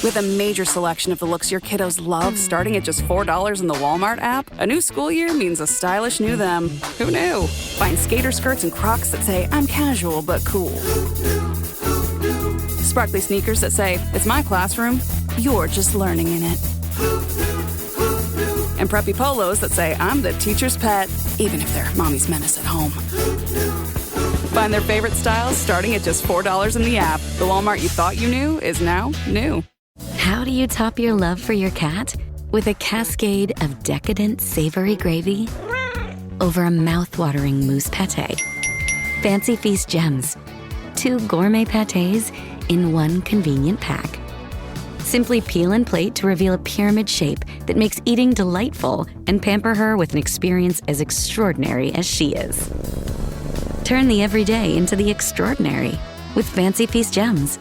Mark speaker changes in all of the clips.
Speaker 1: With a major selection of the looks your kiddos love starting at just $4 in the Walmart app, a new school year means a stylish new them. Who knew? Find skater skirts and Crocs that say, I'm casual but cool. Sparkly sneakers that say, it's my classroom, you're just learning in it. And preppy polos that say, I'm the teacher's pet, even if they're mommy's menace at home. Find their favorite styles starting at just $4 in the app. The Walmart you thought you knew is now new.
Speaker 2: How do you top your love for your cat? With a cascade of decadent savory gravy over a mouth-watering mousse pâté. Fancy Feast gems. 2 gourmet pâtés in one convenient pack. Simply peel and plate to reveal a pyramid shape that makes eating delightful and pamper her with an experience as extraordinary as she is. Turn the everyday into the extraordinary with Fancy Feast gems.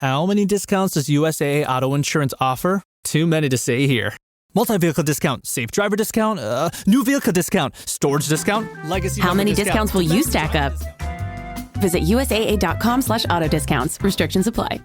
Speaker 3: How many discounts does USAA Auto Insurance offer? Too many to say here. Multi-vehicle discount, safe driver discount, new vehicle discount, storage discount, legacy.
Speaker 4: How many discounts will you stack up? Visit USAA.com/auto discounts. Restrictions apply.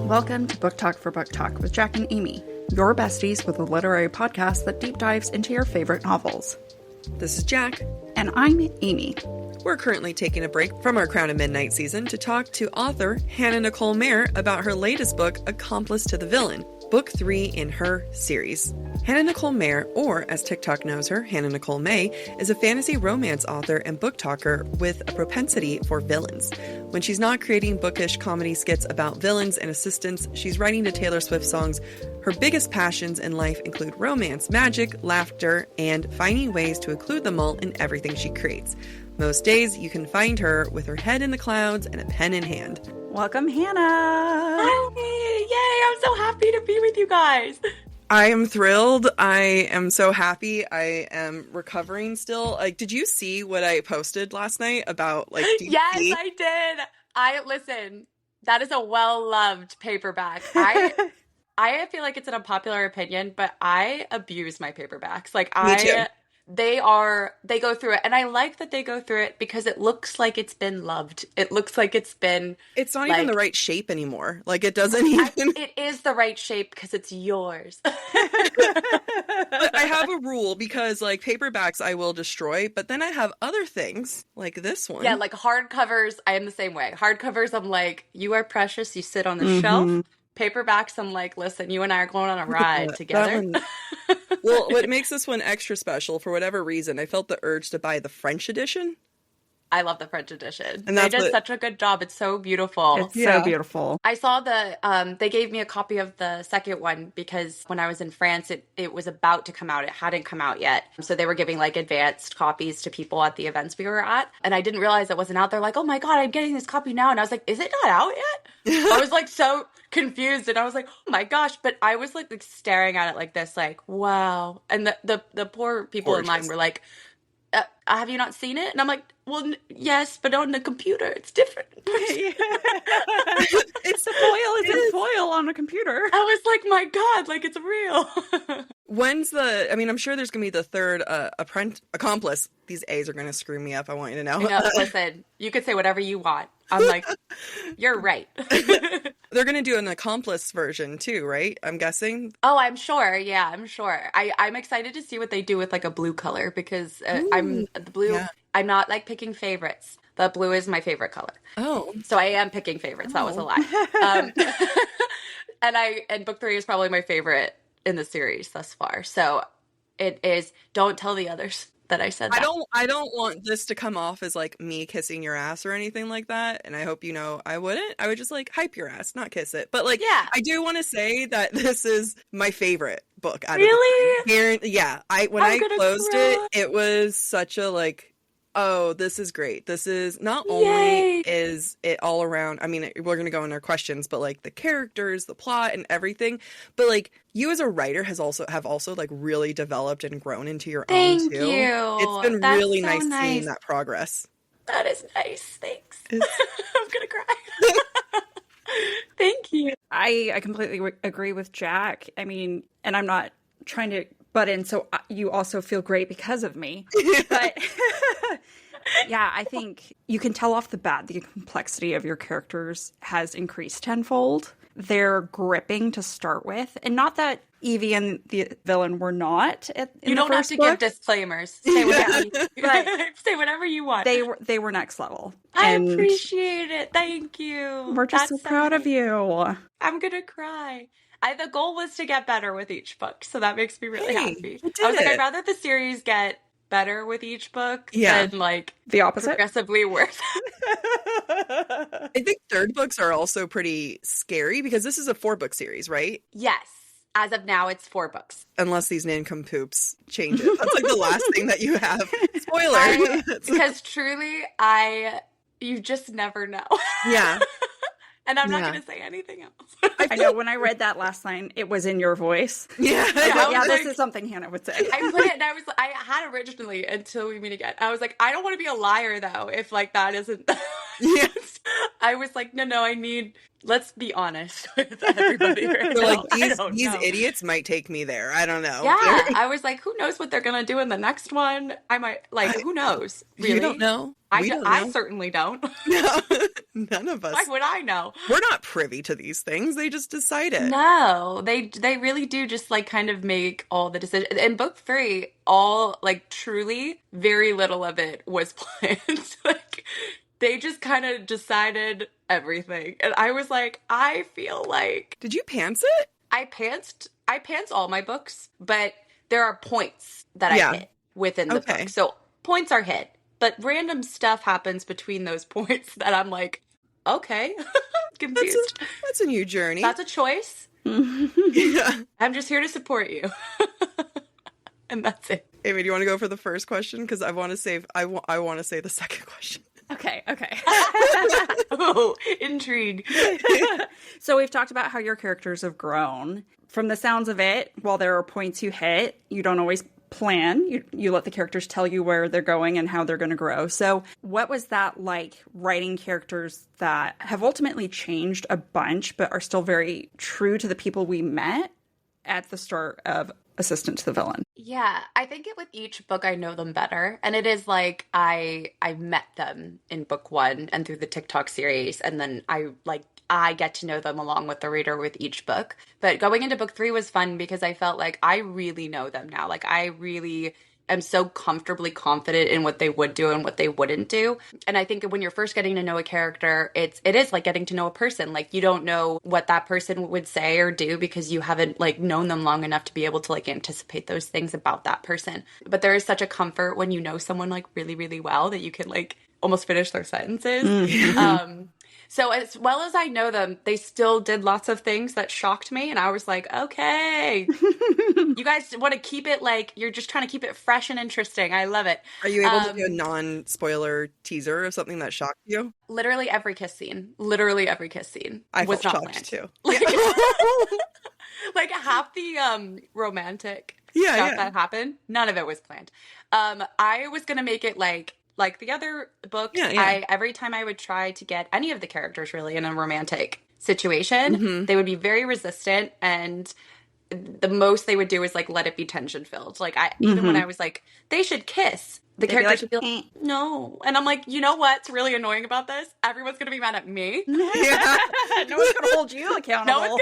Speaker 5: Welcome to Book Talk for Book Talk with Jack and Amy, your besties with a literary podcast that deep dives into your favorite novels.
Speaker 6: This is Jack.
Speaker 5: And I'm Amy.
Speaker 6: We're currently taking a break from our Crown of Midnight season to talk to author Hannah Nicole Maehrer about her latest book, Accomplice to the Villain, book 3 in her series. Hannah Nicole Maehrer, or as TikTok knows her, Hannah Nicole May, is a fantasy romance author and book talker with a propensity for villains. When she's not creating bookish comedy skits about villains and assistants, she's writing to Taylor Swift songs. Her biggest passions in life include romance, magic, laughter, and finding ways to include them all in everything she creates. Most days, you can find her with her head in the clouds and a pen in hand.
Speaker 5: Welcome, Hannah.
Speaker 7: Hi! Yay! I'm so happy to be with you guys.
Speaker 6: I am thrilled. I am so happy. I am recovering still. Like, did you see what I posted last night about, like, DC?
Speaker 7: Yes, I did. Listen, that is a well-loved paperback. I feel like it's an unpopular opinion, but I abuse my paperbacks. Like,
Speaker 6: Me too.
Speaker 7: They go through it. And I like that they go through it because it looks like it's been loved. It looks like it's been...
Speaker 6: It's not even the right shape anymore. Like, it doesn't even...
Speaker 7: It is the right shape because it's yours.
Speaker 6: But I have a rule because, like, paperbacks I will destroy, but then I have other things, like this one.
Speaker 7: Yeah, like hardcovers, I am the same way. Hardcovers, I'm like, you are precious, you sit on the shelf. Paperbacks, I'm like, listen, you and I are going on a ride together.
Speaker 6: Well, what makes this one extra special, for whatever reason, I felt the urge to buy the French edition.
Speaker 7: I love the French edition.
Speaker 6: And
Speaker 7: they did such a good job. It's so beautiful.
Speaker 5: It's so beautiful.
Speaker 7: I saw they gave me a copy of the second one because when I was in France, it was about to come out. It hadn't come out yet. So they were giving like advanced copies to people at the events we were at. And I didn't realize it wasn't out. They're like, oh my God, I'm getting this copy now. And I was like, is it not out yet? I was like so confused. And I was like, oh my gosh. But I was like staring at it like this, like, wow. And the poor people in line were like, have you not seen it? And I'm like, well, yes, but on the computer, it's different.
Speaker 5: It's foil on a computer.
Speaker 7: I was like, my God, like, it's real.
Speaker 6: When's I'm sure there's going to be the third Accomplice. These A's are going to screw me up. I want you to know.
Speaker 7: Listen, you could say whatever you want. I'm like, you're right.
Speaker 6: They're going to do an Accomplice version too, right? I'm guessing.
Speaker 7: Oh, I'm sure. Yeah, I'm sure. I'm excited to see what they do with like a blue color because I'm the blue. Yeah. I'm not like picking favorites. The blue is my favorite color.
Speaker 6: Oh,
Speaker 7: so I am picking favorites. That was a lie. And book 3 is probably my favorite in the series thus far. So it is. Don't tell the others that I said that.
Speaker 6: I don't want this to come off as like me kissing your ass or anything like that. And I hope you know I wouldn't. I would just like hype your ass, not kiss it. But like, yeah, I do want to say that this is my favorite book.
Speaker 7: Really?
Speaker 6: Yeah. When I closed it was such a like, oh, this is great. This is not only is it all around, I mean, we're going to go into our questions, but like the characters, the plot and everything, but like you as a writer have also like really developed and grown into your own too. Thank
Speaker 7: you.
Speaker 6: It's been really nice seeing that progress.
Speaker 7: That is nice. Thanks. I'm going to cry. Thank you.
Speaker 5: I completely agree with Jack. I mean, and I'm not trying to so you also feel great because of me. But yeah, I think you can tell off the bat the complexity of your characters has increased tenfold. They're gripping to start with. And not that Evie and the villain were not in
Speaker 7: You don't have to give disclaimers. Say whatever you want.
Speaker 5: They were next level.
Speaker 7: I appreciate it. Thank you.
Speaker 5: We're just so proud of you.
Speaker 7: I'm gonna cry. The goal was to get better with each book, so that makes me really happy.
Speaker 6: I was
Speaker 7: like, I'd rather the series get better with each book than like
Speaker 5: the opposite,
Speaker 7: progressively worse.
Speaker 6: I think third books are also pretty scary because this is a 4-book series, right?
Speaker 7: Yes. As of now, it's 4 books.
Speaker 6: Unless these nincompoops change it. That's like the last thing that you have. Spoiler.
Speaker 7: Because truly, you just never know.
Speaker 6: Yeah.
Speaker 7: And I'm not going to say anything else.
Speaker 5: I know when I read that last line, it was in your voice.
Speaker 6: Yeah.
Speaker 5: This is something Hannah would say.
Speaker 7: I put it, and I had originally until we meet again. I was like, I don't want to be a liar though. If like that isn't.
Speaker 6: Yes.
Speaker 7: I was like, no, let's be honest with everybody. Right
Speaker 6: now. Like these idiots might take me there. I don't know.
Speaker 7: Yeah. I was like, who knows what they're going to do in the next one? I might who knows? Really?
Speaker 6: You don't know.
Speaker 7: I certainly don't.
Speaker 6: No, none of us.
Speaker 7: Why would I know?
Speaker 6: We're not privy to these things. They just decide it.
Speaker 7: No, they really do just like kind of make all the decisions. In book 3, all like truly very little of it was planned. Like they just kind of decided everything. And I was like, I feel like...
Speaker 6: Did you pants it?
Speaker 7: I pants all my books, but there are points that I hit within the book. So points are hit. But random stuff happens between those points that I'm like, okay, confused.
Speaker 6: That's a new journey.
Speaker 7: That's a choice.
Speaker 6: Yeah.
Speaker 7: I'm just here to support you. And that's it.
Speaker 6: Amy, do you want to go for the first question? Because I want to say the second question.
Speaker 5: Okay.
Speaker 7: Oh, intrigue.
Speaker 5: So we've talked about how your characters have grown. From the sounds of it, while there are points you hit, you don't always plan. You let the characters tell you where they're going and how they're going to grow. So what was that like, writing characters that have ultimately changed a bunch but are still very true to the people we met at the start of Assistant to the Villain?
Speaker 7: Yeah, I think with each book I know them better. And it is like I met them in book 1 and through the TikTok series, and then I get to know them along with the reader with each book. But going into book 3 was fun because I felt like I really know them now. Like I really am so comfortably confident in what they would do and what they wouldn't do. And I think when you're first getting to know a character, it is like getting to know a person. Like you don't know what that person would say or do because you haven't like known them long enough to be able to like anticipate those things about that person. But there is such a comfort when you know someone like really, really well that you can like almost finish their sentences. So as well as I know them, they still did lots of things that shocked me. And I was like, okay, you guys want to keep it like, you're just trying to keep it fresh and interesting. I love it.
Speaker 6: Are you able to do a non-spoiler teaser of something that shocked you?
Speaker 7: Literally every kiss scene.
Speaker 6: I
Speaker 7: was not
Speaker 6: shocked
Speaker 7: planned.
Speaker 6: Too.
Speaker 7: Like, like half the romantic stuff that happened, none of it was planned. I was going to make it like the other books, every time I would try to get any of the characters really in a romantic situation, they would be very resistant, and the most they would do is like let it be tension filled. Like even when I was like, they should kiss, the characters would be like, no. And I'm like, you know what's really annoying about this? Everyone's gonna be mad at me.
Speaker 5: No one's gonna hold you accountable.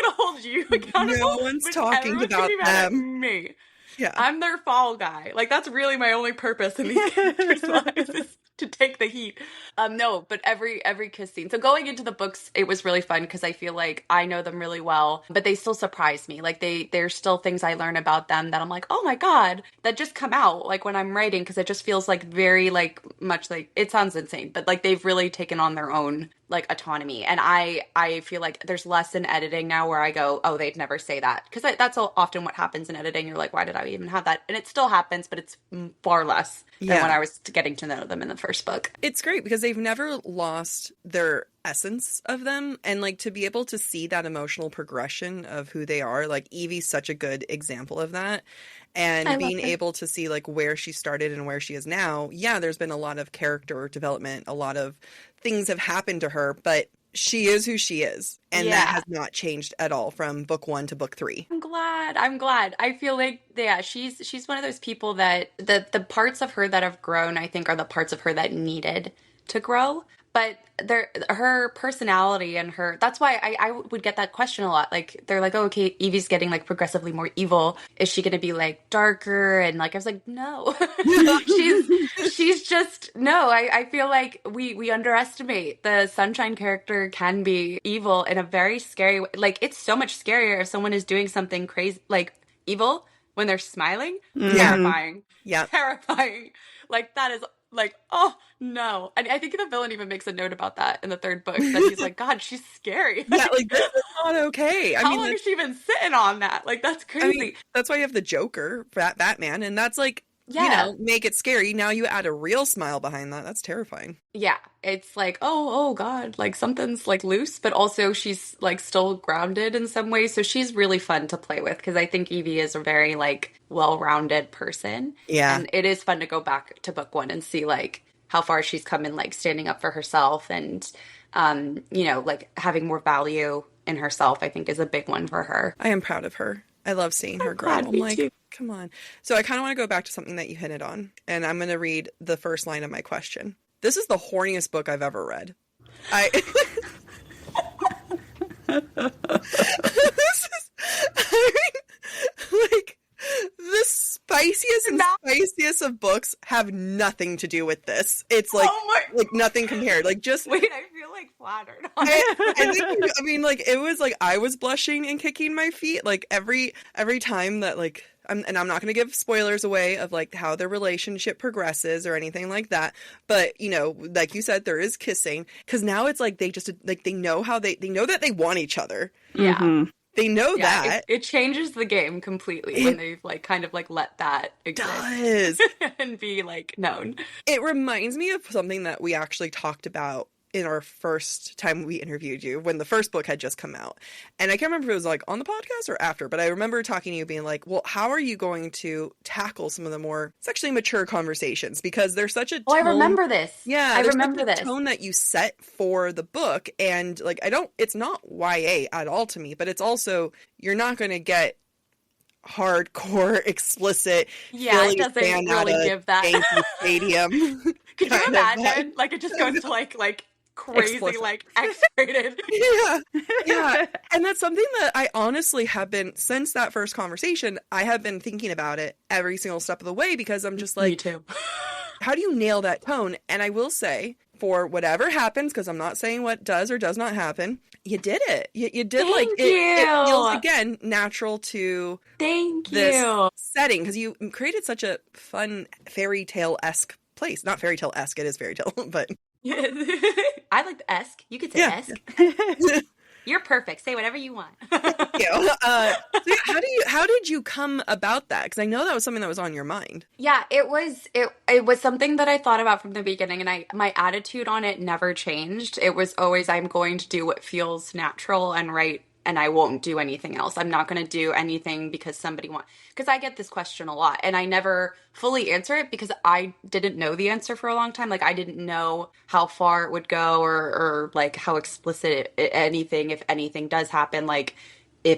Speaker 6: No one's talking about them.
Speaker 7: Me.
Speaker 6: Yeah.
Speaker 7: I'm their fall guy. Like, that's really my only purpose in these characters' lives is to take the heat. No, but every kiss scene. So going into the books, it was really fun because I feel like I know them really well, but they still surprise me. Like, there's still things I learn about them that I'm like, oh my God, that just come out, like, when I'm writing, because it just feels like very, like, much like, it sounds insane, but, like, they've really taken on their own, like, autonomy. And I feel like there's less in editing now where I go, oh, they'd never say that. Because that's often what happens in editing. You're like, why did I even have that? And it still happens, but it's far less than when I was getting to know them in the first book.
Speaker 6: It's great because they've never lost their essence of them, and like to be able to see that emotional progression of who they are. Like Evie's such a good example of that, and being able to see like where she started and where she is now. Yeah, there's been a lot of character development, a lot of things have happened to her, but she is who she is. And that has not changed at all from book 1 to book 3.
Speaker 7: I'm glad. I feel like, she's one of those people that the parts of her that have grown, I think, are the parts of her that needed to grow. But her personality and that's why I would get that question a lot. Like, they're like, oh, okay, Evie's getting like progressively more evil. Is she going to be like darker? And like, I was like, no, she's just, no, I feel like we underestimate the Sunshine character can be evil in a very scary way. Like, it's so much scarier if someone is doing something crazy, like evil when they're smiling. Terrifying. Yeah. Terrifying. Like, that is like, oh no. And I think the villain even makes a note about that in the 3rd book, that he's like, God, she's scary.
Speaker 6: Yeah, like, this is not okay.
Speaker 7: How long is she even sitting on that? Like, that's crazy.
Speaker 6: I mean, that's why you have the Joker, Batman, and that's like, you know, make it scary. Now you add a real smile behind that. That's terrifying. Yeah.
Speaker 7: It's like, oh God, like something's like loose, but also she's like still grounded in some ways. So she's really fun to play with, because I think Evie is a very like well-rounded person. Yeah. And it is fun to go back to book 1 and see like how far she's come in like standing up for herself and, you know, like having more value in herself, I think is a big one for her.
Speaker 6: I am proud of her. I love seeing her grow. I'm like, too. Come on. So I kind of want to go back to something that you hinted on, and I'm going to read the first line of my question. This is the horniest book I've ever read. Like, the spiciest of books have nothing to do with this. It's like, like nothing compared. Like, just
Speaker 7: wait, I feel like flattered. I
Speaker 6: mean, like, it was like I was blushing and kicking my feet like every time that like. And I'm not going to give spoilers away of like how their relationship progresses or anything like that. But, you know, like you said, there is kissing, because now it's like they just like they know that they want each other.
Speaker 7: Yeah.
Speaker 6: Mm-hmm. They know that.
Speaker 7: It changes the game completely when they've like kind of like let that exist and be like known.
Speaker 6: It reminds me of something that we actually talked about in our first time we interviewed you, when the first book had just come out. And I can't remember if it was like on the podcast or after, but I remember talking to you being like, well, how are you going to tackle some of the more sexually mature conversations? Because there's such a tone.
Speaker 7: Oh, I remember this.
Speaker 6: Yeah, I remember this tone that you set for the book. And like, it's not YA at all to me, but it's also, you're not going to get hardcore, explicit.
Speaker 7: Yeah, it doesn't really give that.
Speaker 6: Yankee Stadium.
Speaker 7: Could you imagine? Like, it just goes to like crazy, explicit. Like X-rated.
Speaker 6: Yeah. And that's something that I honestly have been, since that first conversation, I have been thinking about it every single step of the way, because I'm just like,
Speaker 7: me too.
Speaker 6: How do you nail that tone? And I will say, for whatever happens, because I'm not saying what does or does not happen, you did it. You did.
Speaker 7: Thank
Speaker 6: like
Speaker 7: you.
Speaker 6: It feels again natural to
Speaker 7: this
Speaker 6: setting, because you created such a fun fairy tale-esque place. Not fairy tale-esque, it is fairy tale, but
Speaker 7: I like the esque. You could say esque. You're perfect. Say whatever you want.
Speaker 6: Thank you. So how did you come about that? Because I know that was something that was on your mind.
Speaker 7: Yeah, it was something that I thought about from the beginning, and my attitude on it never changed. It was always, I'm going to do what feels natural and right, and I won't do anything else. I'm not going to do anything because somebody wants. Because I get this question a lot, and I never fully answer it because I didn't know the answer for a long time. Like, I didn't know how far it would go, or like how explicit anything, if anything does happen, like,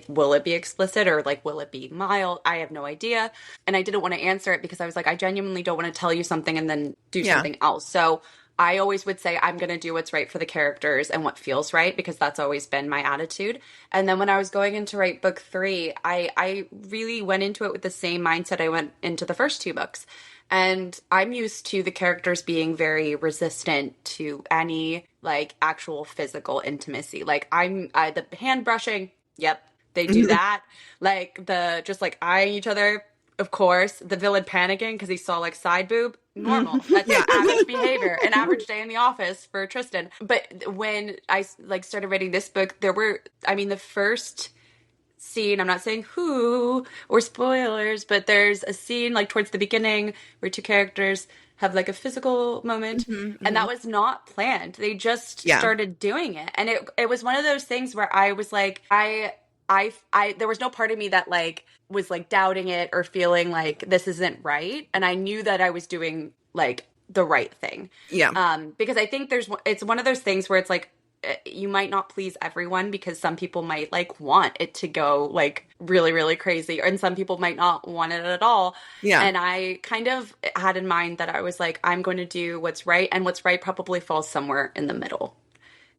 Speaker 7: will it be explicit or like will it be mild? I have no idea. And I didn't want to answer it because I was like, I genuinely don't want to tell you something and then do something else. So I always would say, I'm going to do what's right for the characters and what feels right, because that's always been my attitude. And then when I was going in to write book 3, I really went into it with the same mindset I went into the first 2 books. And I'm used to the characters being very resistant to any like actual physical intimacy. Like the hand brushing. Yep. They do that. Like just like eyeing each other. Of course, the villain panicking because he saw like side boob. Normal. That's average behavior. An average day in the office for Trystan. But when I like started writing this book, there were, the first scene, I'm not saying who or spoilers, but there's a scene like towards the beginning where 2 characters have like a physical moment, and that was not planned. They just started doing it. And it was one of those things where I was like, there was no part of me that like was like doubting it or feeling like this isn't right. And I knew that I was doing like the right thing. Yeah. Because I think it's one of those things where it's like, you might not please everyone because some people might like want it to go like really, really crazy, and some people might not want it at all.
Speaker 6: Yeah.
Speaker 7: And I kind of had in mind that I was like, I'm going to do what's right, and what's right probably falls somewhere in the middle.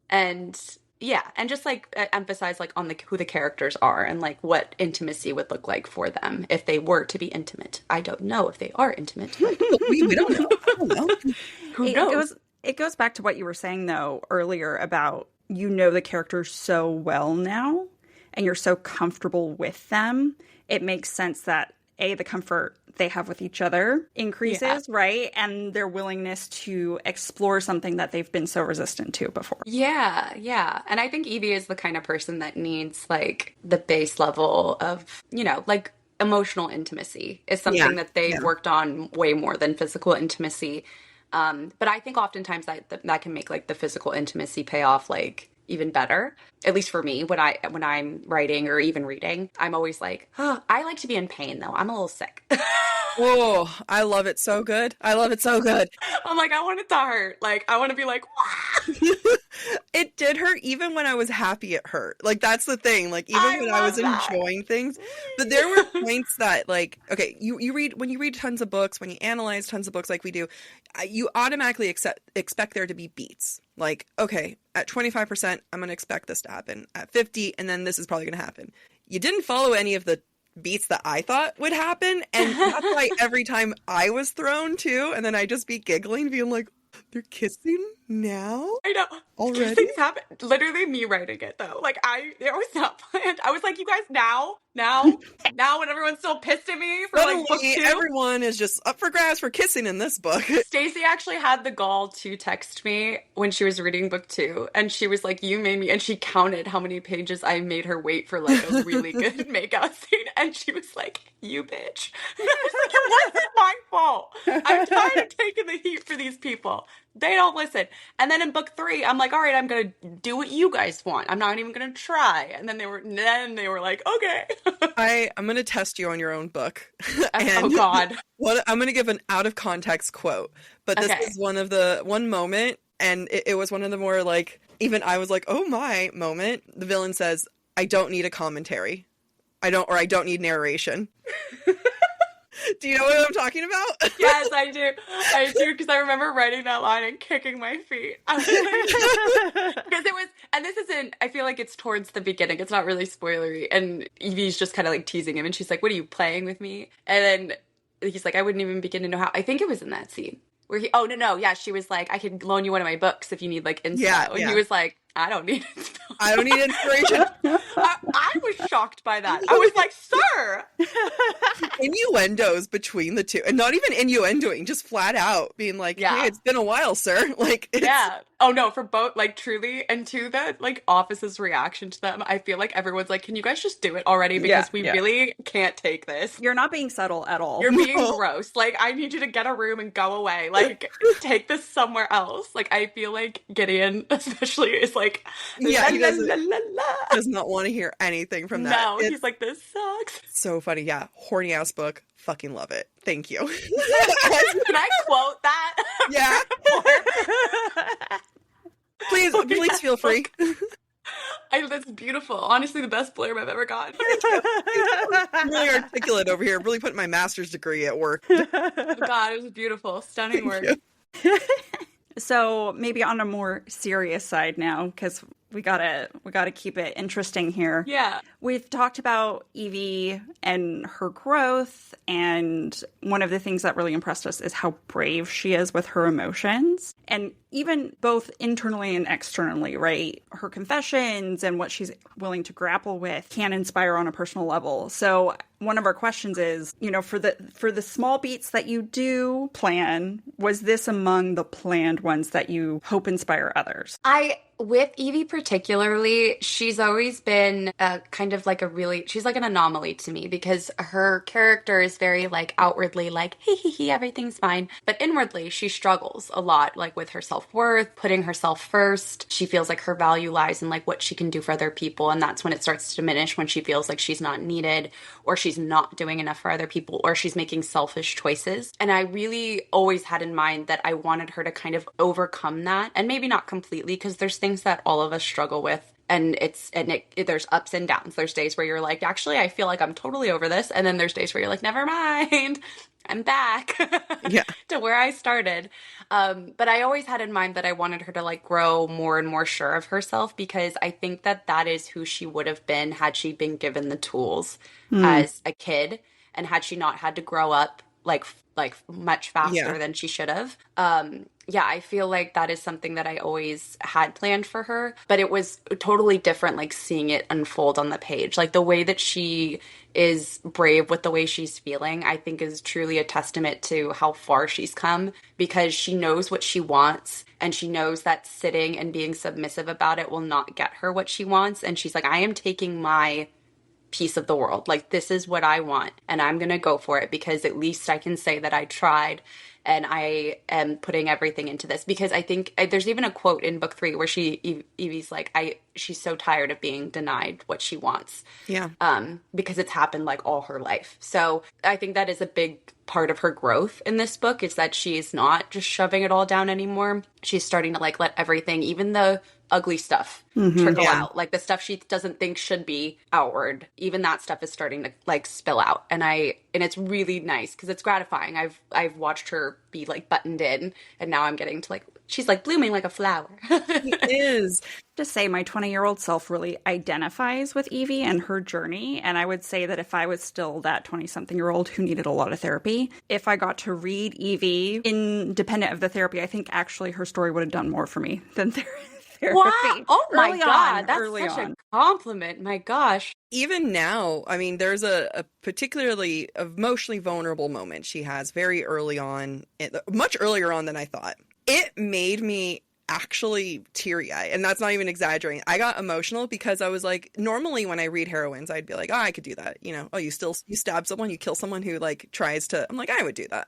Speaker 7: And yeah, and just like emphasize like on who the characters are and like what intimacy would look like for them if they were to be intimate. I don't know if they are intimate. But
Speaker 6: we don't know. I don't know.
Speaker 7: who knows?
Speaker 5: It goes back to what you were saying, though, earlier about the characters so well now and you're so comfortable with them. It makes sense that, A, the comfort they have with each other increases, right? And their willingness to explore something that they've been so resistant to before.
Speaker 7: Yeah, yeah. And I think Evie is the kind of person that needs like the base level of, like emotional intimacy is something that they've worked on way more than physical intimacy. But I think oftentimes that can make like the physical intimacy pay off like even better. At least for me, when I'm writing or even reading, I'm always like, oh, I like to be in pain though. I'm a little sick.
Speaker 6: Oh, I love it so good. I love it so good.
Speaker 7: I'm like, I want it to hurt. Like, I want to be like,
Speaker 6: it did hurt even when I was happy it hurt. Like, that's the thing. Like, even when I was enjoying things. But there were points that, like, okay, when you read tons of books, when you analyze tons of books like we do, you automatically expect there to be beats. Like, okay, at 25%, I'm going to expect this to happen. At 50, and then this is probably going to happen. You didn't follow any of the beats that I thought would happen, and that's why every time I was thrown too, and then I'd just be giggling, being like, they're kissing now?
Speaker 7: I know.
Speaker 6: Already?
Speaker 7: Things happen. Literally me writing it though. Like it was not planned. I was like, you guys now when everyone's still pissed at me for like book 2.
Speaker 6: Everyone is just up for grabs for kissing in this book.
Speaker 7: Stacey actually had the gall to text me when she was reading book 2, and she was like, you made me, and she counted how many pages I made her wait for like a really good makeout scene, and she was like, you bitch. And I was like, it wasn't my fault. I'm tired of taking the heat for these people. They don't listen. And then in book 3, I'm like, all right, I'm going to do what you guys want. I'm not even going to try. And then they were like, okay.
Speaker 6: I'm going to test you on your own book.
Speaker 7: Oh, God.
Speaker 6: I'm going to give an out of context quote. But this is one moment. And it was one of the more like, even I was like, oh my moment. The villain says, I don't need a commentary. I don't need narration. Do you know what I'm talking about?
Speaker 7: Yes, I do. I do, because I remember writing that line and kicking my feet. Because it was, and this isn't, I feel like it's towards the beginning. It's not really spoilery. And Evie's just kind of like teasing him, and she's like, what are you playing with me? And then he's like, I wouldn't even begin to know how. I think it was in that scene where she was like, I could loan you one of my books if you need like inspo. Yeah, and he was like, I don't need inspo.
Speaker 6: I don't need inspiration.
Speaker 7: I was shocked by that. I was like, sir.
Speaker 6: Innuendos between the two, and not even innuendoing, just flat out being like, hey, it's been a while, sir. Like,
Speaker 7: oh no, for both, like, truly, and to the like office's reaction to them, I feel like everyone's like, can you guys just do it already, because we really can't take this.
Speaker 5: You're not being subtle at all.
Speaker 7: You're being gross. Like, I need you to get a room and go away. Like, take this somewhere else. Like, I feel like Gideon especially is like,
Speaker 6: he does not want to hear anything from that.
Speaker 7: No, he's like, this sucks.
Speaker 6: So funny. Yeah, horny ass book. Fucking love it. Thank you.
Speaker 7: Can I quote that?
Speaker 6: Yeah. please feel free.
Speaker 7: That's beautiful. Honestly, the best blurb I've ever gotten.
Speaker 6: Really articulate over here. Really putting my master's degree at work.
Speaker 7: God, it was beautiful. Stunning work.
Speaker 5: So maybe on a more serious side now, because we gotta keep it interesting here.
Speaker 7: Yeah.
Speaker 5: We've talked about Evie and her growth, and one of the things that really impressed us is how brave she is with her emotions. And even both internally and externally, right? Her confessions and what she's willing to grapple with can inspire on a personal level. So one of our questions is, for the small beats that you do plan, was this among the planned ones that you hope inspire others?
Speaker 7: With Evie particularly, she's always been kind of like she's like an anomaly to me, because her character is very like outwardly like, hey, everything's fine. But inwardly, she struggles a lot like with her self self-worth, putting herself first. She feels like her value lies in like what she can do for other people. And that's when it starts to diminish, when she feels like she's not needed, or she's not doing enough for other people, or she's making selfish choices. And I really always had in mind that I wanted her to kind of overcome that. And maybe not completely, because there's things that all of us struggle with. And there's ups and downs. There's days where you're like, actually, I feel like I'm totally over this. And then there's days where you're like, never mind, I'm back to where I started. But I always had in mind that I wanted her to like grow more and more sure of herself, because I think that that is who she would have been had she been given the tools as a kid, and had she not had to grow up like much faster than she should have. I feel like that is something that I always had planned for her, but it was totally different, like seeing it unfold on the page. Like the way that she is brave with the way she's feeling, I think is truly a testament to how far she's come, because she knows what she wants, and she knows that sitting and being submissive about it will not get her what she wants. And she's like, I am taking my piece of the world. Like, this is what I want, and I'm going to go for it, because at least I can say that I tried and I am putting everything into this. Because I think there's even a quote in book 3 where Evie's like, she's so tired of being denied what she wants. Yeah. Because it's happened like all her life. So I think that is a big part of her growth in this book, is that she's not just shoving it all down anymore. She's starting to like let everything, even the ugly stuff, trickle out. Like the stuff she doesn't think should be outward, even that stuff is starting to like spill out. And it's really nice, because it's gratifying. I've watched her be like buttoned in, and now I'm getting to like, she's like blooming like a flower.
Speaker 5: She is. To say, my 20-year-old self really identifies with Evie and her journey. And I would say that if I was still that 20-something-year-old who needed a lot of therapy, if I got to read Evie independent of the therapy, I think actually her story would have done more for me than therapy.
Speaker 7: Wow. Oh my God. That's such a compliment. My gosh.
Speaker 6: Even now, I mean, there's a particularly emotionally vulnerable moment she has very early on, much earlier on than I thought. It made me actually teary-eyed, and that's not even exaggerating. I got emotional because I was like, normally when I read heroines, I'd be like, oh, I could do that. You know, oh, you stab someone, you kill someone who like tries to, I'm like, I would do that.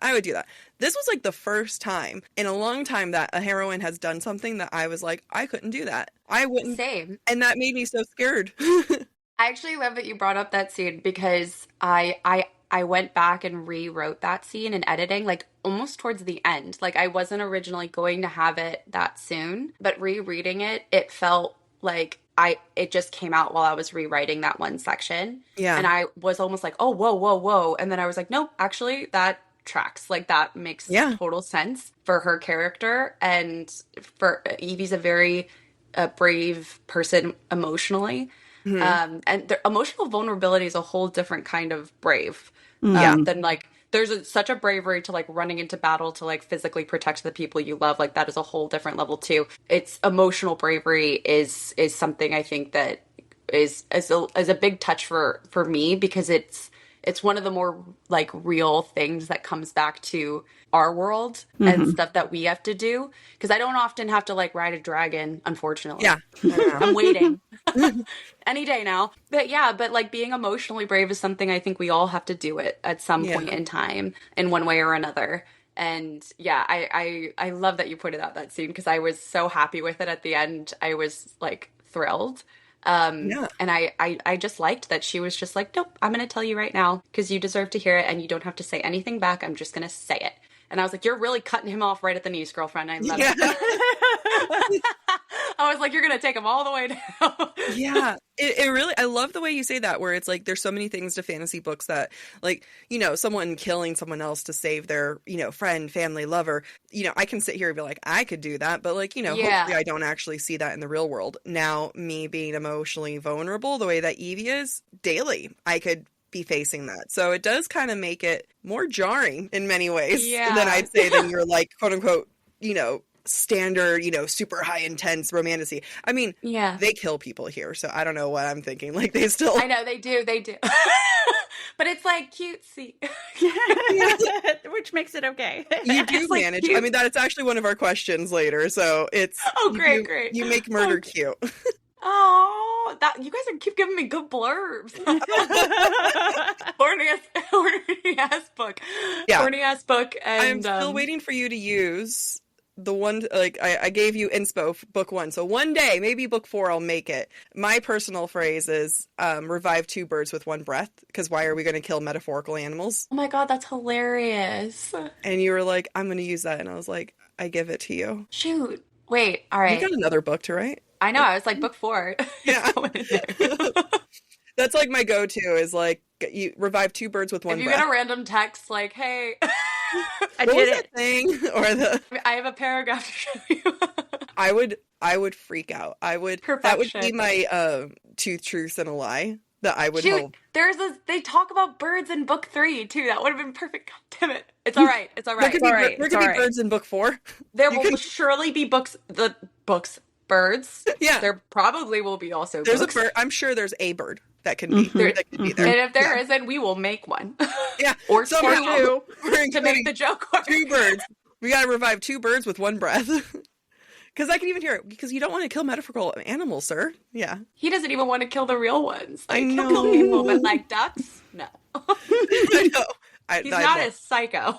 Speaker 6: This was like the first time in a long time that a heroine has done something that I was like, I couldn't do that. I wouldn't.
Speaker 7: Same.
Speaker 6: And that made me so scared.
Speaker 7: I actually love that you brought up that scene, because I went back and rewrote that scene in editing, like almost towards the end. Like I wasn't originally going to have it that soon, but rereading it, it felt like it just came out while I was rewriting that one section. Yeah. And I was almost like, oh, whoa. And then I was like, nope, actually that tracks. Like that makes total sense for her character. And for Evie's a very brave person emotionally. And their emotional vulnerability is a whole different kind of brave than like, there's such a bravery to like running into battle to like physically protect the people you love. Like that is a whole different level too. It's emotional bravery is something I think that is a big touch for me, because it's one of the more like real things that comes back to our world and stuff that we have to do. Because I don't often have to like ride a dragon, unfortunately. Yeah. I'm waiting any day now. But like being emotionally brave is something I think we all have to do it at some point in time in one way or another. And I love that you pointed out that scene, because I was so happy with it at the end. I was like thrilled. And I just liked that she was just like, nope, I'm going to tell you right now, because you deserve to hear it and you don't have to say anything back. I'm just going to say it. And I was like, you're really cutting him off right at the knees, girlfriend. I love it. I was like, you're going to take him all the way down.
Speaker 6: Yeah. It really, I love the way you say that, where it's like, there's so many things to fantasy books that like, you know, someone killing someone else to save their, you know, friend, family, lover, you know, I can sit here and be like, I could do that. But like, you know, hopefully I don't actually see that in the real world. Now, me being emotionally vulnerable the way that Evie is daily, I could be facing that. So it does kind of make it more jarring in many ways than I'd say than your like, quote unquote, you know, standard, you know, super high intense romantasy. I mean, they kill people here, so I don't know what I'm thinking. Like they still,
Speaker 7: I know they do. But it's like cutesy.
Speaker 5: Which makes it okay.
Speaker 6: You do manage. Like I mean, that's actually one of our questions later. So it's
Speaker 7: great.
Speaker 6: You make murder cute.
Speaker 7: Oh, you guys keep giving me good blurbs. Horny ass book. Yeah. Horny ass book. And
Speaker 6: I'm still waiting for you to use the one, like, I gave you inspo book 1. So one day, maybe book 4, I'll make it. My personal phrase is revive 2 birds with 1 breath, because why are we going to kill metaphorical animals?
Speaker 7: Oh my God, that's hilarious.
Speaker 6: And you were like, I'm going to use that. And I was like, I give it to you.
Speaker 7: Shoot. Wait, all right.
Speaker 6: You got another book to write?
Speaker 7: I know, I was like, book 4.
Speaker 6: Yeah.
Speaker 7: Going in there.
Speaker 6: That's like my go-to is like, you revive 2 birds with 1
Speaker 7: If you
Speaker 6: breath.
Speaker 7: get a random text like, hey,
Speaker 6: I did it. That thing? Or
Speaker 7: I have a paragraph to show you.
Speaker 6: I would freak out.
Speaker 7: Perfection.
Speaker 6: That would be my 2 truths and a lie that I would hope.
Speaker 7: They talk about birds in book 3 too. That would have been perfect. God damn it. It's all right. It's all right.
Speaker 6: There could be birds in book 4.
Speaker 7: There will surely be birds.
Speaker 6: Yeah.
Speaker 7: There probably will be also
Speaker 6: there's
Speaker 7: books.
Speaker 6: a bird. I'm sure there's a bird that can be there. That could be there.
Speaker 7: And if there isn't, we will make one.
Speaker 6: Yeah.
Speaker 7: Or
Speaker 6: somehow
Speaker 7: 2
Speaker 6: we're
Speaker 7: to make the joke work.
Speaker 6: 2 birds. We got to revive 2 birds with 1 breath. Because I can even hear it. Because you don't want to kill metaphorical animals, sir. Yeah.
Speaker 7: He doesn't even want to kill the real ones. Like,
Speaker 6: I know.
Speaker 7: he'll kill people, but like ducks, no.
Speaker 6: I know.
Speaker 7: He's not a psycho.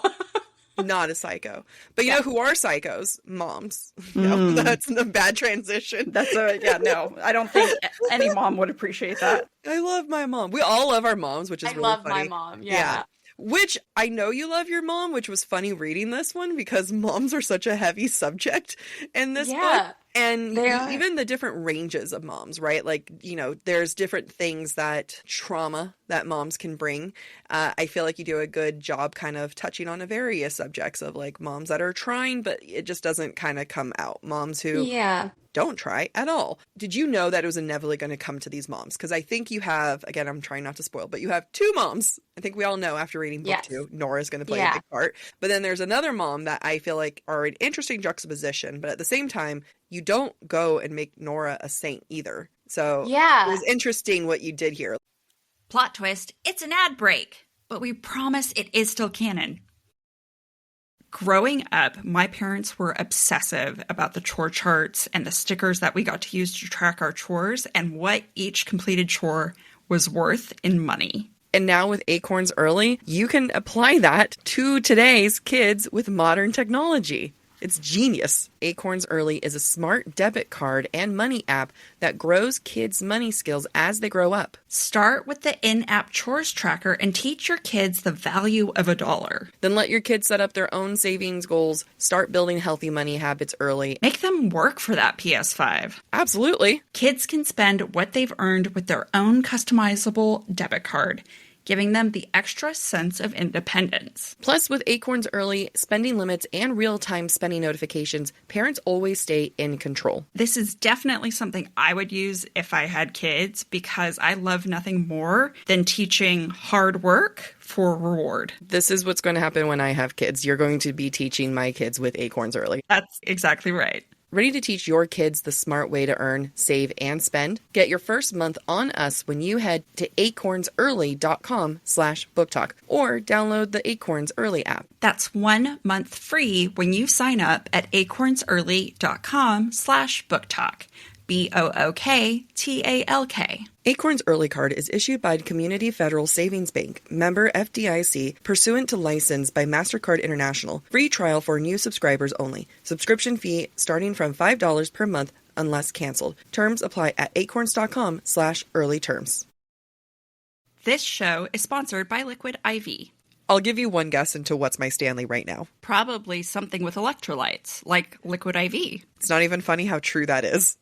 Speaker 6: Not a psycho. But you know who are psychos? Moms. No, that's a bad transition.
Speaker 5: No. I don't think any mom would appreciate that.
Speaker 6: I love my mom. We all love our moms, which is really
Speaker 7: love
Speaker 6: funny.
Speaker 7: my mom. Yeah.
Speaker 6: Which I know you love your mom, which was funny reading this one because moms are such a heavy subject in this book. And even the different ranges of moms, right? Like, you know, there's different things trauma that moms can bring. I feel like you do a good job kind of touching on various subjects of like moms that are trying, but it just doesn't kind of come out. Moms who don't try at all. Did you know that it was inevitably going to come to these moms? Because I think you have, again, I'm trying not to spoil, but you have 2 moms. I think we all know after reading book 2, Nora's going to play a big part. But then there's another mom that I feel like are an interesting juxtaposition, but at the same time, you don't go and make Nora a saint either. So it was interesting what you did here.
Speaker 8: Plot twist, it's an ad break, but we promise it is still canon.
Speaker 5: Growing up, my parents were obsessive about the chore charts and the stickers that we got to use to track our chores and what each completed chore was worth in money.
Speaker 6: And now with Acorns Early, you can apply that to today's kids with modern technology. It's genius. Acorns Early is a smart debit card and money app that grows kids' money skills as they grow up.
Speaker 5: Start with the in-app chores tracker and teach your kids the value of $1.
Speaker 6: Then let your kids set up their own savings goals. Start building healthy money habits early.
Speaker 5: Make them work for that PS5.
Speaker 6: Absolutely.
Speaker 5: Kids can spend what they've earned with their own customizable debit card, giving them the extra sense of independence.
Speaker 6: Plus, with Acorns Early, spending limits and real-time spending notifications, parents always stay in control.
Speaker 5: This is definitely something I would use if I had kids because I love nothing more than teaching hard work for reward.
Speaker 6: This is what's going to happen when I have kids. You're going to be teaching my kids with Acorns Early.
Speaker 5: That's exactly right.
Speaker 6: Ready to teach your kids the smart way to earn, save, and spend? Get your first month on us when you head to acornsearly.com/booktalk or download the Acorns Early app.
Speaker 5: That's 1 month free when you sign up at acornsearly.com/booktalk. BOOKTALK.
Speaker 6: Acorns Early Card is issued by Community Federal Savings Bank, member FDIC, pursuant to license by MasterCard International. Free trial for new subscribers only. Subscription fee starting from $5 per month unless canceled. Terms apply at acorns.com/early terms.
Speaker 5: This show is sponsored by Liquid IV.
Speaker 6: I'll give you one guess into what's my Stanley right now.
Speaker 5: Probably something with electrolytes, like Liquid IV.
Speaker 6: It's not even funny how true that is.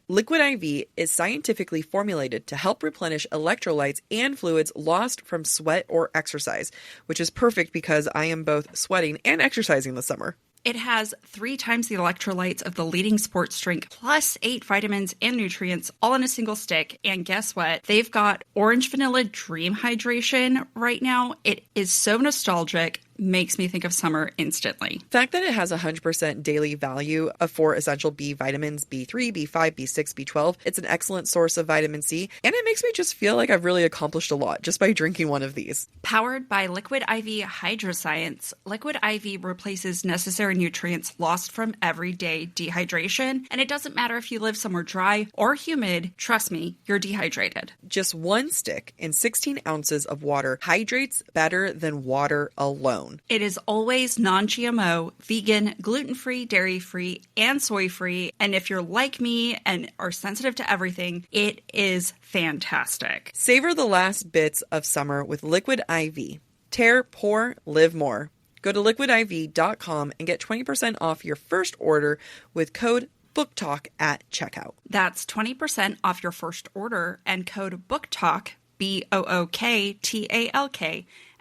Speaker 6: Liquid IV is scientifically formulated to help replenish electrolytes and fluids lost from sweat or exercise, which is perfect because I am both sweating and exercising this summer.
Speaker 5: It has 3 times the electrolytes of the leading sports drink, plus 8 vitamins and nutrients, all in a single stick. And guess what? They've got Orange Vanilla Dream Hydration right now. It is so nostalgic. Makes me think of summer instantly.
Speaker 6: The fact that it has 100% daily value of 4 essential B vitamins, B3, B5, B6, B12, it's an excellent source of vitamin C, and it makes me just feel like I've really accomplished a lot just by drinking one of these.
Speaker 5: Powered by Liquid IV Hydroscience, Liquid IV replaces necessary nutrients lost from everyday dehydration, and it doesn't matter if you live somewhere dry or humid, trust me, you're dehydrated.
Speaker 6: Just 1 stick in 16 ounces of water hydrates better than water alone. alone.
Speaker 8: It is always non-GMO, vegan, gluten-free, dairy-free, and soy-free. And if you're like me and are sensitive to everything, it is fantastic.
Speaker 6: Savor the last bits of summer with Liquid IV. Tear, pour, live more. Go to liquidiv.com and get 20% off your first order with code BookTok at checkout.
Speaker 8: That's 20% off your first order and code BookTalk, BOOKTALK,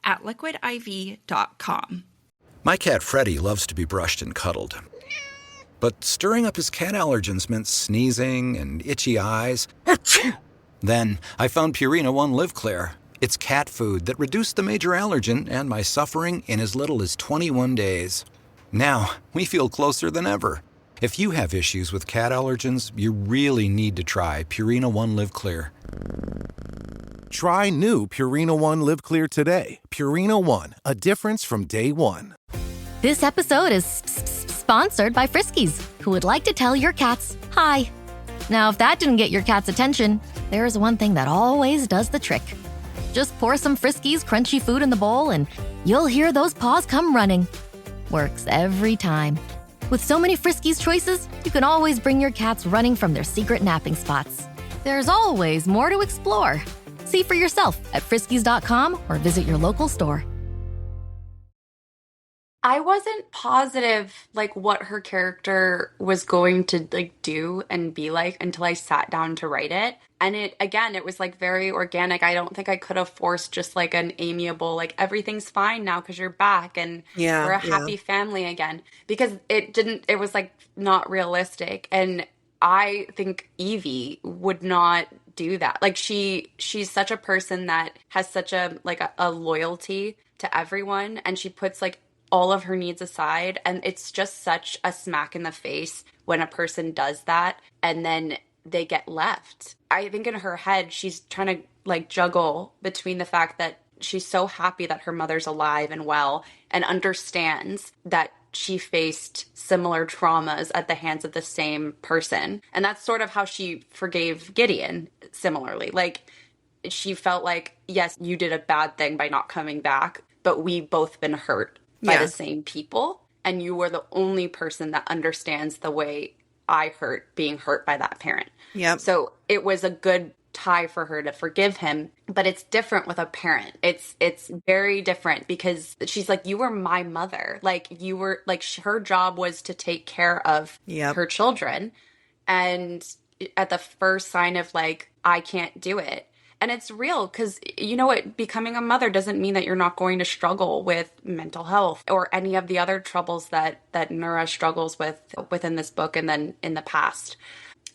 Speaker 8: at liquidiv.com.
Speaker 9: My cat Freddie loves to be brushed and cuddled. But stirring up his cat allergens meant sneezing and itchy eyes. Then I found Purina One Live Clear. It's cat food that reduced the major allergen and my suffering in as little as 21 days. Now, we feel closer than ever. If you have issues with cat allergens, you really need to try Purina One Live Clear.
Speaker 10: Try new Purina One Live Clear today. Purina One, a difference from day one.
Speaker 2: This episode is sponsored by Friskies, who would like to tell your cats hi. Now, if that didn't get your cat's attention, there is one thing that always does the trick. Just pour some Friskies crunchy food in the bowl and you'll hear those paws come running. Works every time. With so many Friskies choices, you can always bring your cats running from their secret napping spots. There's always more to explore. See for yourself at friskies.com or visit your local store.
Speaker 7: I wasn't positive like what her character was going to like do and be like until I sat down to write it. And it was like very organic. I don't think I could have forced just like an amiable, like everything's fine now because you're back and we're a happy family again. Because it was like not realistic. And I think Evie would not do that. Like she's such a person that has such a loyalty to everyone, and she puts like all of her needs aside, and it's just such a smack in the face when a person does that and then they get left. I think in her head she's trying to like juggle between the fact that she's so happy that her mother's alive and well and understands that she faced similar traumas at the hands of the same person. And that's sort of how she forgave Gideon similarly. Like she felt like, yes, you did a bad thing by not coming back, but we've both been hurt by the same people. And you were the only person that understands the way I hurt being hurt by that parent.
Speaker 6: Yep.
Speaker 7: So it was a good tie for her to forgive him, but it's different with a parent. It's very different because she's like, you were my mother. Like you were like, her job was to take care of her children. And at the first sign of like, I can't do it. And it's real because, you know what, becoming a mother doesn't mean that you're not going to struggle with mental health or any of the other troubles that Nura struggles with within this book and then in the past.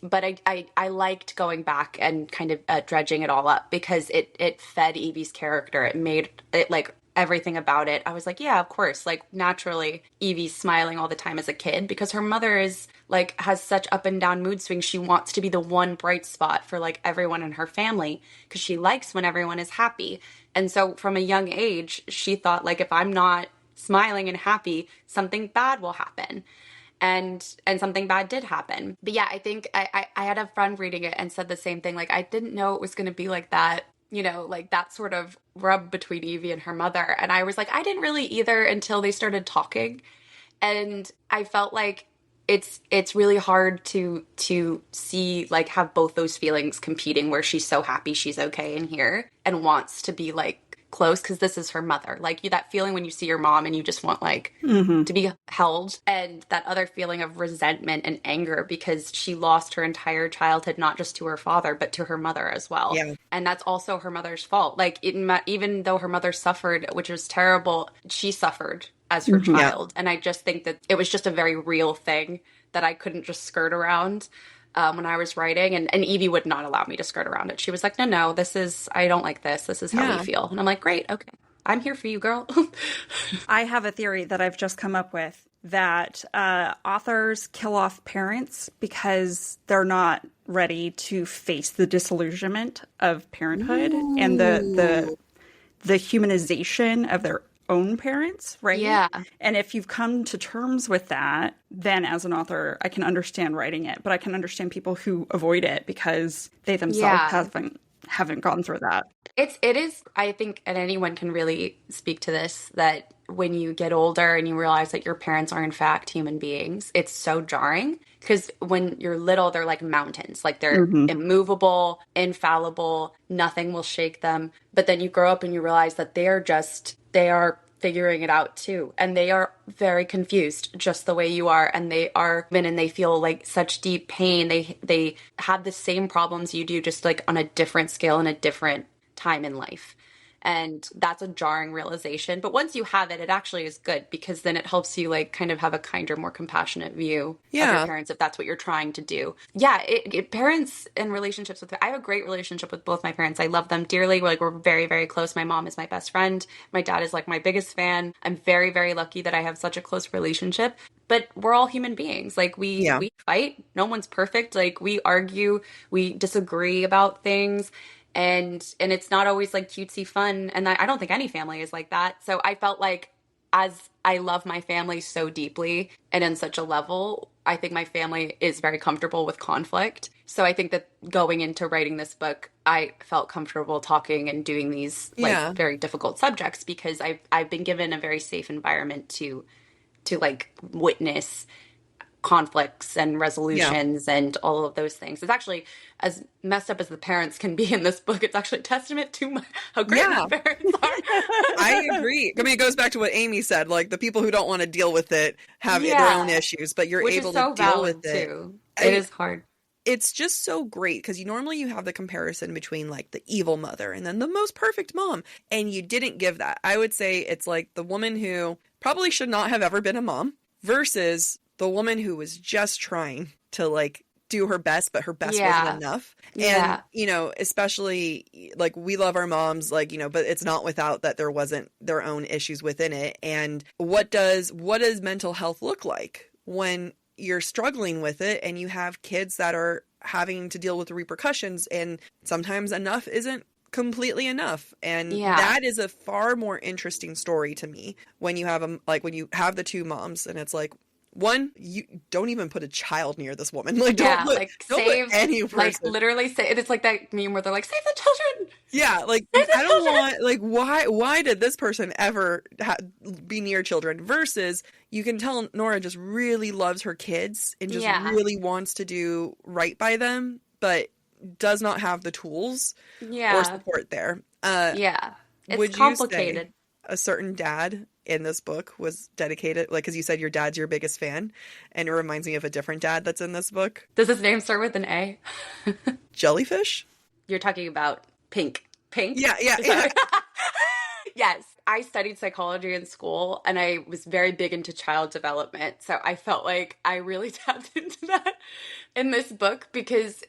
Speaker 7: But I liked going back and kind of dredging it all up because it fed Evie's character. It made it like everything about it. I was like, yeah, of course. Like naturally, Evie's smiling all the time as a kid because her mother is like has such up and down mood swings. She wants to be the one bright spot for like everyone in her family because she likes when everyone is happy. And so from a young age, she thought like if I'm not smiling and happy, something bad will happen. And something bad did happen. But yeah, I think I had a friend reading it and said the same thing. Like, I didn't know it was going to be like that, you know, like that sort of rub between Evie and her mother. And I was like, I didn't really either until they started talking. And I felt like it's really hard to see, like, have both those feelings competing where she's so happy she's okay in here and wants to be, like, close because this is her mother. Like that feeling when you see your mom and you just want like to be held, and that other feeling of resentment and anger because she lost her entire childhood not just to her father but to her mother as well. Yeah. And that's also her mother's fault. Like even though her mother suffered, which was terrible, she suffered as her child. And I just think that it was just a very real thing that I couldn't just skirt around when I was writing, and Evie would not allow me to skirt around it. She was like, no, I don't like this. This is how we feel. And I'm like, great. Okay. I'm here for you, girl.
Speaker 5: I have a theory that I've just come up with that authors kill off parents because they're not ready to face the disillusionment of parenthood and the humanization of their own parents, right?
Speaker 7: Yeah.
Speaker 5: And if you've come to terms with that, then as an author, I can understand writing it, but I can understand people who avoid it because they themselves haven't gone through that.
Speaker 7: It is, I think, and anyone can really speak to this, that when you get older and you realize that your parents are in fact human beings, it's so jarring. Because when you're little, they're like mountains, like they're immovable, infallible, nothing will shake them. But then you grow up and you realize that they are figuring it out too. And they are very confused, just the way you are. And they feel like such deep pain. They have the same problems you do, just like on a different scale and a different time in life. And that's a jarring realization. But once you have it, it actually is good, because then it helps you like kind of have a kinder, more compassionate view of your parents, if that's what you're trying to do. Yeah, parents and relationships I have a great relationship with both my parents. I love them dearly. We're very, very close. My mom is my best friend. My dad is like my biggest fan. I'm very, very lucky that I have such a close relationship. But we're all human beings. Like we fight. No one's perfect. Like we argue, we disagree about things. And it's not always like cutesy fun. And I don't think any family is like that. So I felt like, as I love my family so deeply and in such a level, I think my family is very comfortable with conflict. So I think that going into writing this book, I felt comfortable talking and doing these like very difficult subjects, because I've been given a very safe environment to like witness conflicts and resolutions and all of those things. It's actually, as messed up as the parents can be in this book, it's actually a testament to how great my parents are.
Speaker 6: I agree. I mean, it goes back to what Amy said, like the people who don't want to deal with it have their own issues, but you're able to deal with it. Too.
Speaker 7: It is hard.
Speaker 6: It's just so great, because you have the comparison between like the evil mother and then the most perfect mom, and you didn't give that. I would say it's like the woman who probably should not have ever been a mom versus the woman who was just trying to like do her best, but her best wasn't enough. And, especially like we love our moms, like, but it's not without that there wasn't their own issues within it. And what does mental health look like when you're struggling with it and you have kids that are having to deal with the repercussions, and sometimes enough isn't completely enough. And that is a far more interesting story to me when you have when you have the two moms, and it's like, one, you don't even put a child near this woman. Like, don't put any person.
Speaker 7: Like, literally say it's like that meme where they're like, save the children.
Speaker 6: Yeah, like I don't want, like, why did this person ever be near children? Versus, you can tell Nora just really loves her kids and just really wants to do right by them, but does not have the tools or support there.
Speaker 7: It's complicated.
Speaker 6: You say a certain dad in this book was dedicated, like, because you said your dad's your biggest fan, and it reminds me of a different dad that's in this book.
Speaker 7: Does his name start with an A?
Speaker 6: Jellyfish?
Speaker 7: You're talking about Pink.
Speaker 6: Yeah.
Speaker 7: Yes. I studied psychology in school, and I was very big into child development. So I felt like I really tapped into that in this book, because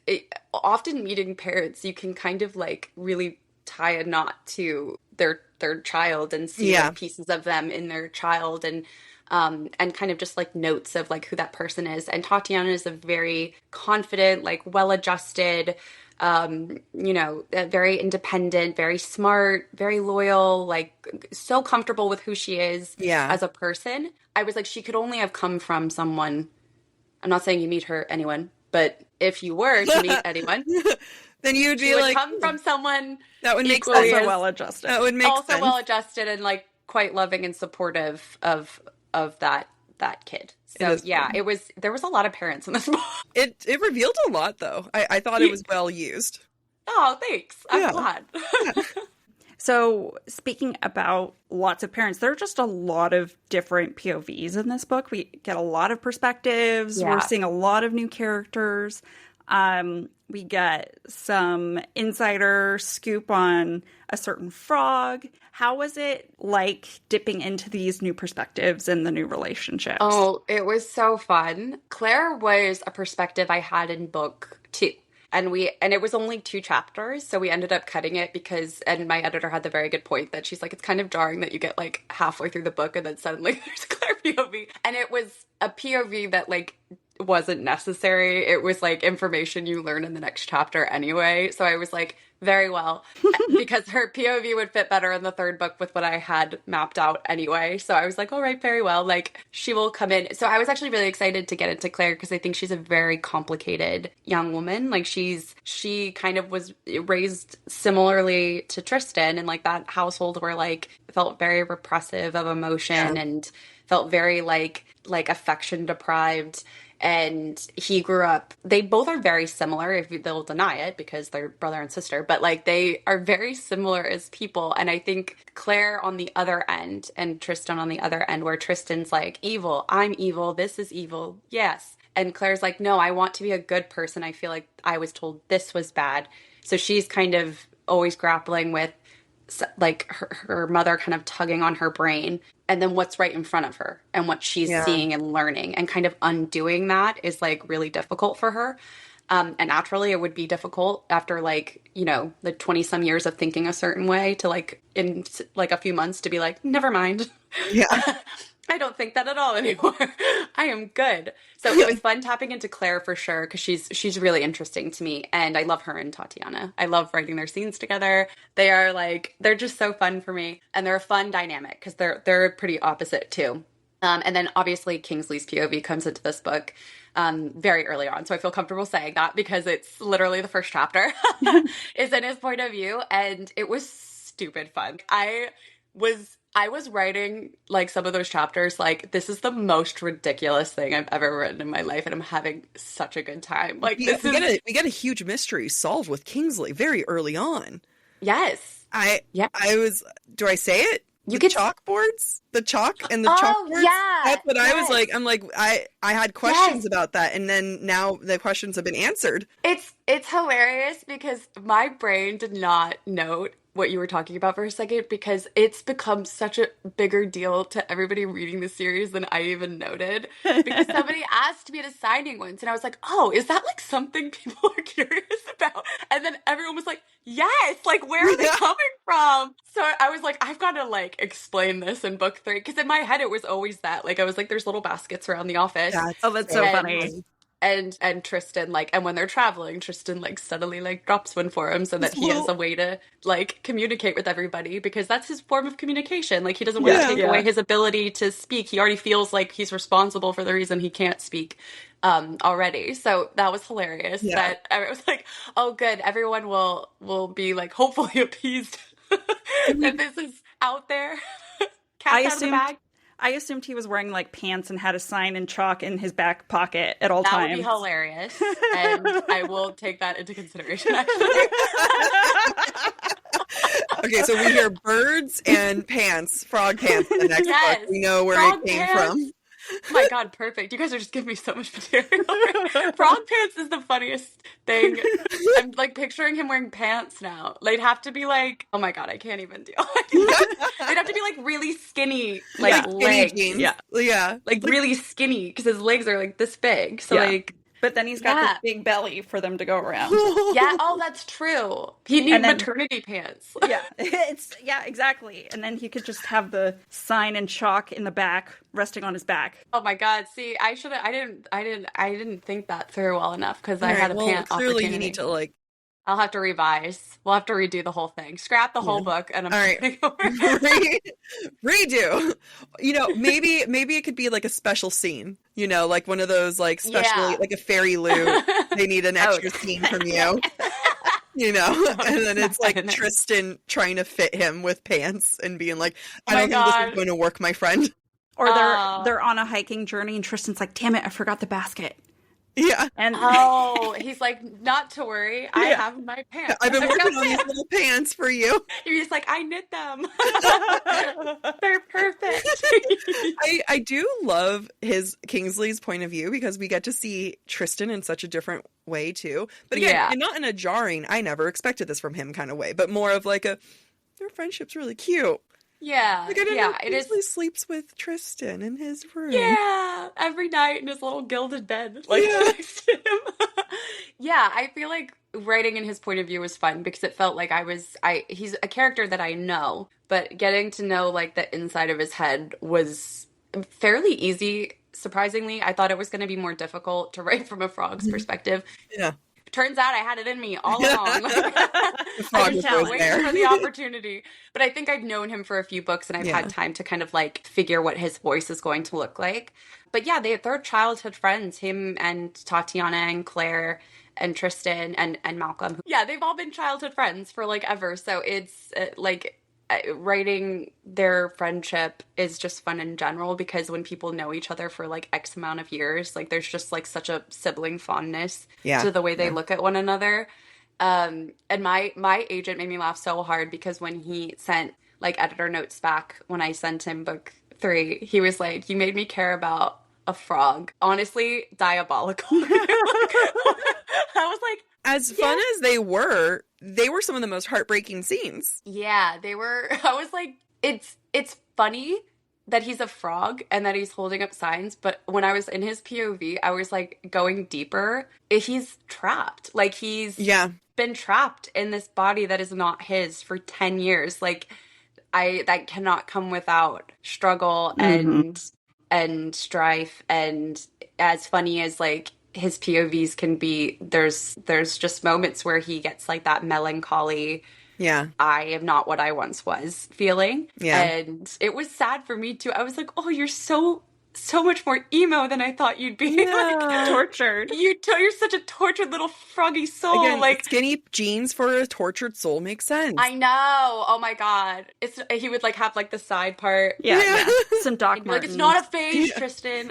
Speaker 7: often meeting parents, you can kind of like really tie a knot to their child and see like pieces of them in their child, and kind of just like notes of like who that person is. And Tatiana is a very confident, like well-adjusted, very independent, very smart, very loyal, like so comfortable with who she is as a person. I was like, she could only have come from someone. I'm not saying you meet anyone, but if you were to meet anyone,
Speaker 6: then you'd be like,
Speaker 7: come from someone
Speaker 6: that would make
Speaker 5: sense. Also well-adjusted.
Speaker 6: That would make sense.
Speaker 7: Also well-adjusted and like quite loving and supportive of that kid. So there was a lot of parents in this book.
Speaker 6: It revealed a lot, though. I thought it was well used.
Speaker 7: Oh, thanks. I'm glad.
Speaker 5: So speaking about lots of parents, there are just a lot of different POVs in this book. We get a lot of perspectives. Yeah. We're seeing a lot of new characters. We get some insider scoop on a certain frog. How was it like dipping into these new perspectives and the new relationships?
Speaker 7: Oh, it was so fun. Claire was a perspective I had in book 2. And it was only 2 chapters, so we ended up cutting it and my editor had the very good point that she's like, it's kind of jarring that you get like halfway through the book and then suddenly there's a Claire POV. And it was a POV that like wasn't necessary. It was like information you learn in the next chapter anyway. So I was like, very well, because her POV would fit better in the third book with what I had mapped out anyway. So I was like, all right, very well. Like, she will come in. So I was actually really excited to get into Claire because I think she's a very complicated young woman. Like, she kind of was raised similarly to Trystan, and like that household where like felt very repressive of emotion and felt very like affection deprived. And he grew up, they both are very similar, if they'll deny it because they're brother and sister, but like they are very similar as people. And I think Claire on the other end and Trystan on the other end, where Tristan's like, evil, I'm evil, this is evil, yes. And Claire's like, no, I want to be a good person. I feel like I was told this was bad. So she's kind of always grappling with like her mother kind of tugging on her brain, and then what's right in front of her and what she's seeing and learning, and kind of undoing that is like really difficult for her. And naturally it would be difficult after like, you know, the 20 some years of thinking a certain way to like in like a few months to be like, never mind. Yeah. I don't think that at all anymore. I am good. So it was fun tapping into Claire for sure, because she's really interesting to me, and I love her and Tatiana. I love writing their scenes together. They're just so fun for me, and they're a fun dynamic because they're pretty opposite too. And then obviously Kingsley's POV comes into this book very early on, so I feel comfortable saying that because it's literally the first chapter is in his point of view, and it was stupid fun. I was writing like some of those chapters like, this is the most ridiculous thing I've ever written in my life, and I'm having such a good time. Like, we
Speaker 6: get a huge mystery solved with Kingsley very early on.
Speaker 7: Yes.
Speaker 6: Do I say it? The chalkboards, the chalk and the chalkboards.
Speaker 7: Yeah,
Speaker 6: that's what I was like. I'm like, I had questions about that, and then now the questions have been answered.
Speaker 7: It's hilarious because my brain did not note what you were talking about for a second, because it's become such a bigger deal to everybody reading the series than I even noted. Because somebody asked me at a signing once, and I was like, oh, is that like something people are curious about? And then everyone was like, yes, like, where are they coming from? So I was like, I've got to like explain this in book 3, because in my head it was always that. Like, I was like, there's little baskets around the office.
Speaker 5: That's so funny.
Speaker 7: And Trystan, like, and when they're traveling, Trystan, like, suddenly, like, drops one for him so that he has a way to, like, communicate with everybody, because that's his form of communication. Like, he doesn't want to take away his ability to speak. He already feels like he's responsible for the reason he can't speak already. So that was hilarious. That I was like, oh, good. Everyone will be, like, hopefully appeased that this is out there. Cat's out of the bag.
Speaker 5: I assumed he was wearing like pants and had a sign in chalk in his back pocket at all times.
Speaker 7: That would be hilarious, and I will take that into consideration, actually.
Speaker 6: Okay, so we hear birds and pants, frog pants in the next book. We know where
Speaker 7: frog
Speaker 6: it came
Speaker 7: pants.
Speaker 6: from.
Speaker 7: Oh my god, perfect. You guys are just giving me so much material. Frog pants is the funniest thing. I'm like picturing him wearing pants now. They'd have to be like, oh my god, I can't even deal. They'd have to be like really skinny, like legs.
Speaker 6: Jeans. Yeah.
Speaker 7: Like really skinny, because his legs are like this big. So like,
Speaker 5: but then he's got this big belly for them to go around.
Speaker 7: That's true. He needs maternity pants.
Speaker 5: Exactly. And then he could just have the sign and chalk in the back, resting on his back.
Speaker 7: Oh my god! See, I didn't think that through well enough, because I had a pant
Speaker 6: clearly
Speaker 7: opportunity.
Speaker 6: You need to like.
Speaker 7: I'll have to revise. We'll have to redo the whole thing. Scrap the whole book, and I'm
Speaker 6: redo. You know, maybe it could be like a special scene. You know, like one of those like specially like a fairy loo. They need an extra scene from you. You know, and then it's like Trystan trying to fit him with pants and being like, I don't think this is going to work, my friend.
Speaker 5: Or they're on a hiking journey and Tristan's like, damn it, I forgot the basket.
Speaker 6: Yeah.
Speaker 7: And he's like, not to worry, I have my pants.
Speaker 6: I've been working on these little pants for you.
Speaker 7: You're just like, I knit them. They're perfect.
Speaker 6: I do love Kingsley's point of view, because we get to see Trystan in such a different way too. But again, and not in a jarring, I never expected this from him kind of way, but more of like their friendship's really cute.
Speaker 7: Yeah,
Speaker 6: like, I didn't know Kingsley sleeps with Trystan in his room.
Speaker 7: Yeah, every night in his little gilded bed, like next to him. I feel like writing in his point of view was fun, because it felt like he's a character that I know, but getting to know like the inside of his head was fairly easy surprisingly, I thought it was going to be more difficult to write from a frog's perspective.
Speaker 6: Yeah.
Speaker 7: Turns out I had it in me all along.
Speaker 6: The frog
Speaker 7: I
Speaker 6: was
Speaker 7: just
Speaker 6: always
Speaker 7: waiting
Speaker 6: there.
Speaker 7: for the opportunity. But I think I've known him for a few books, and I've had time to kind of like figure what his voice is going to look like. But yeah, they're childhood friends, him and Tatiana and Claire and Trystan and Malcolm. Yeah, they've all been childhood friends for like ever. So it's writing their friendship is just fun in general, because when people know each other for like X amount of years, like there's just like such a sibling fondness to the way they look at one another. And my agent made me laugh so hard, because when he sent like editor notes back when I sent him book 3, he was like, "You made me care about a frog." Honestly, diabolical. I was like,
Speaker 6: as fun as they were some of the most heartbreaking scenes.
Speaker 7: Yeah, they were. I was like, it's funny that he's a frog and that he's holding up signs, but when I was in his POV, I was like going deeper. He's trapped. Like he's been trapped in this body that is not his for 10 years. Like that cannot come without struggle and strife. And as funny as like his POVs can be, there's just moments where he gets like that melancholy, I am not what I once was feeling. And it was sad for me too. I was like, oh, you're so much more emo than I thought you'd be. Like,
Speaker 5: tortured.
Speaker 7: You're such a tortured little froggy soul.
Speaker 6: Again,
Speaker 7: like
Speaker 6: skinny jeans for a tortured soul makes sense.
Speaker 7: I know. Oh my god. He would like have like the side part.
Speaker 5: Yeah. Some Doc Martens.
Speaker 7: Like, it's not a phase, Trystan.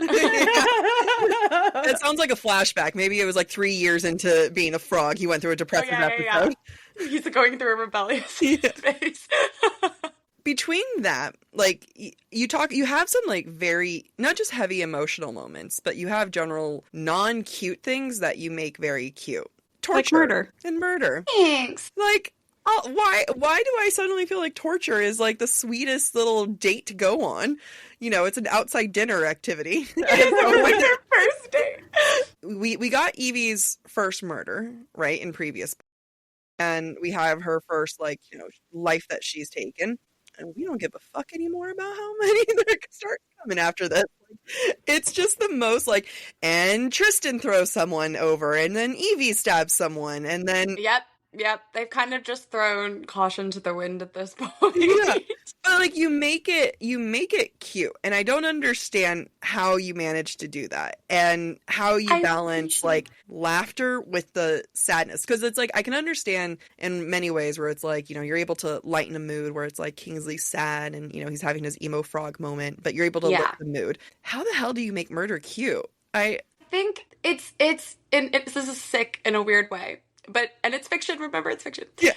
Speaker 6: That sounds like a flashback. Maybe it was like 3 years into being a frog. He went through a depressive episode.
Speaker 7: He's going through a rebellious phase.
Speaker 6: Between that, like you have some like very, not just heavy emotional moments, but you have general non-cute things that you make very cute. Torture.
Speaker 5: Like murder.
Speaker 6: And murder.
Speaker 7: Thanks.
Speaker 6: Like, why do I suddenly feel like torture is like the sweetest little date to go on? You know, it's an outside dinner activity.
Speaker 7: It's like their first date.
Speaker 6: We got Evie's first murder, right, in previous, and we have her first, like, you know, life that she's taken. And we don't give a fuck anymore about how many there can start coming after this. It's just the most like, and Trystan throws someone over, and then Evie stabs someone, and then
Speaker 7: Yep. They've kind of just thrown caution to the wind at this point.
Speaker 6: Yeah. But like you make it cute, and I don't understand how you manage to do that and how you balance like laughter with the sadness, because it's like I can understand in many ways where it's like, you know, you're able to lighten a mood where it's like Kingsley's sad and, you know, he's having his emo frog moment, but you're able to lift the mood. How the hell do you make murder cute? I
Speaker 7: think this is sick in a weird way. And it's fiction. Remember, it's fiction. Yeah.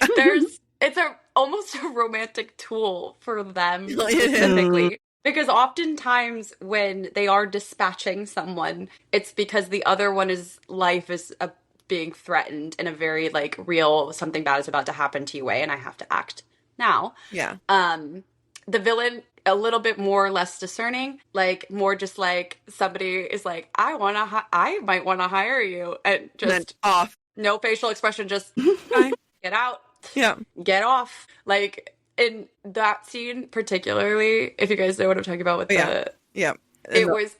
Speaker 7: It's almost a romantic tool for them specifically. Because oftentimes when they are dispatching someone, it's because the other one's life is being threatened in a very like real, something bad is about to happen to you way, and I have to act now.
Speaker 6: Yeah.
Speaker 7: The villain, a little bit more less discerning, like more just like somebody is like, I might want to hire you, and just
Speaker 6: then off.
Speaker 7: No facial expression, just get out.
Speaker 6: Yeah.
Speaker 7: Get off. Like, in that scene particularly, if you guys know what I'm talking about with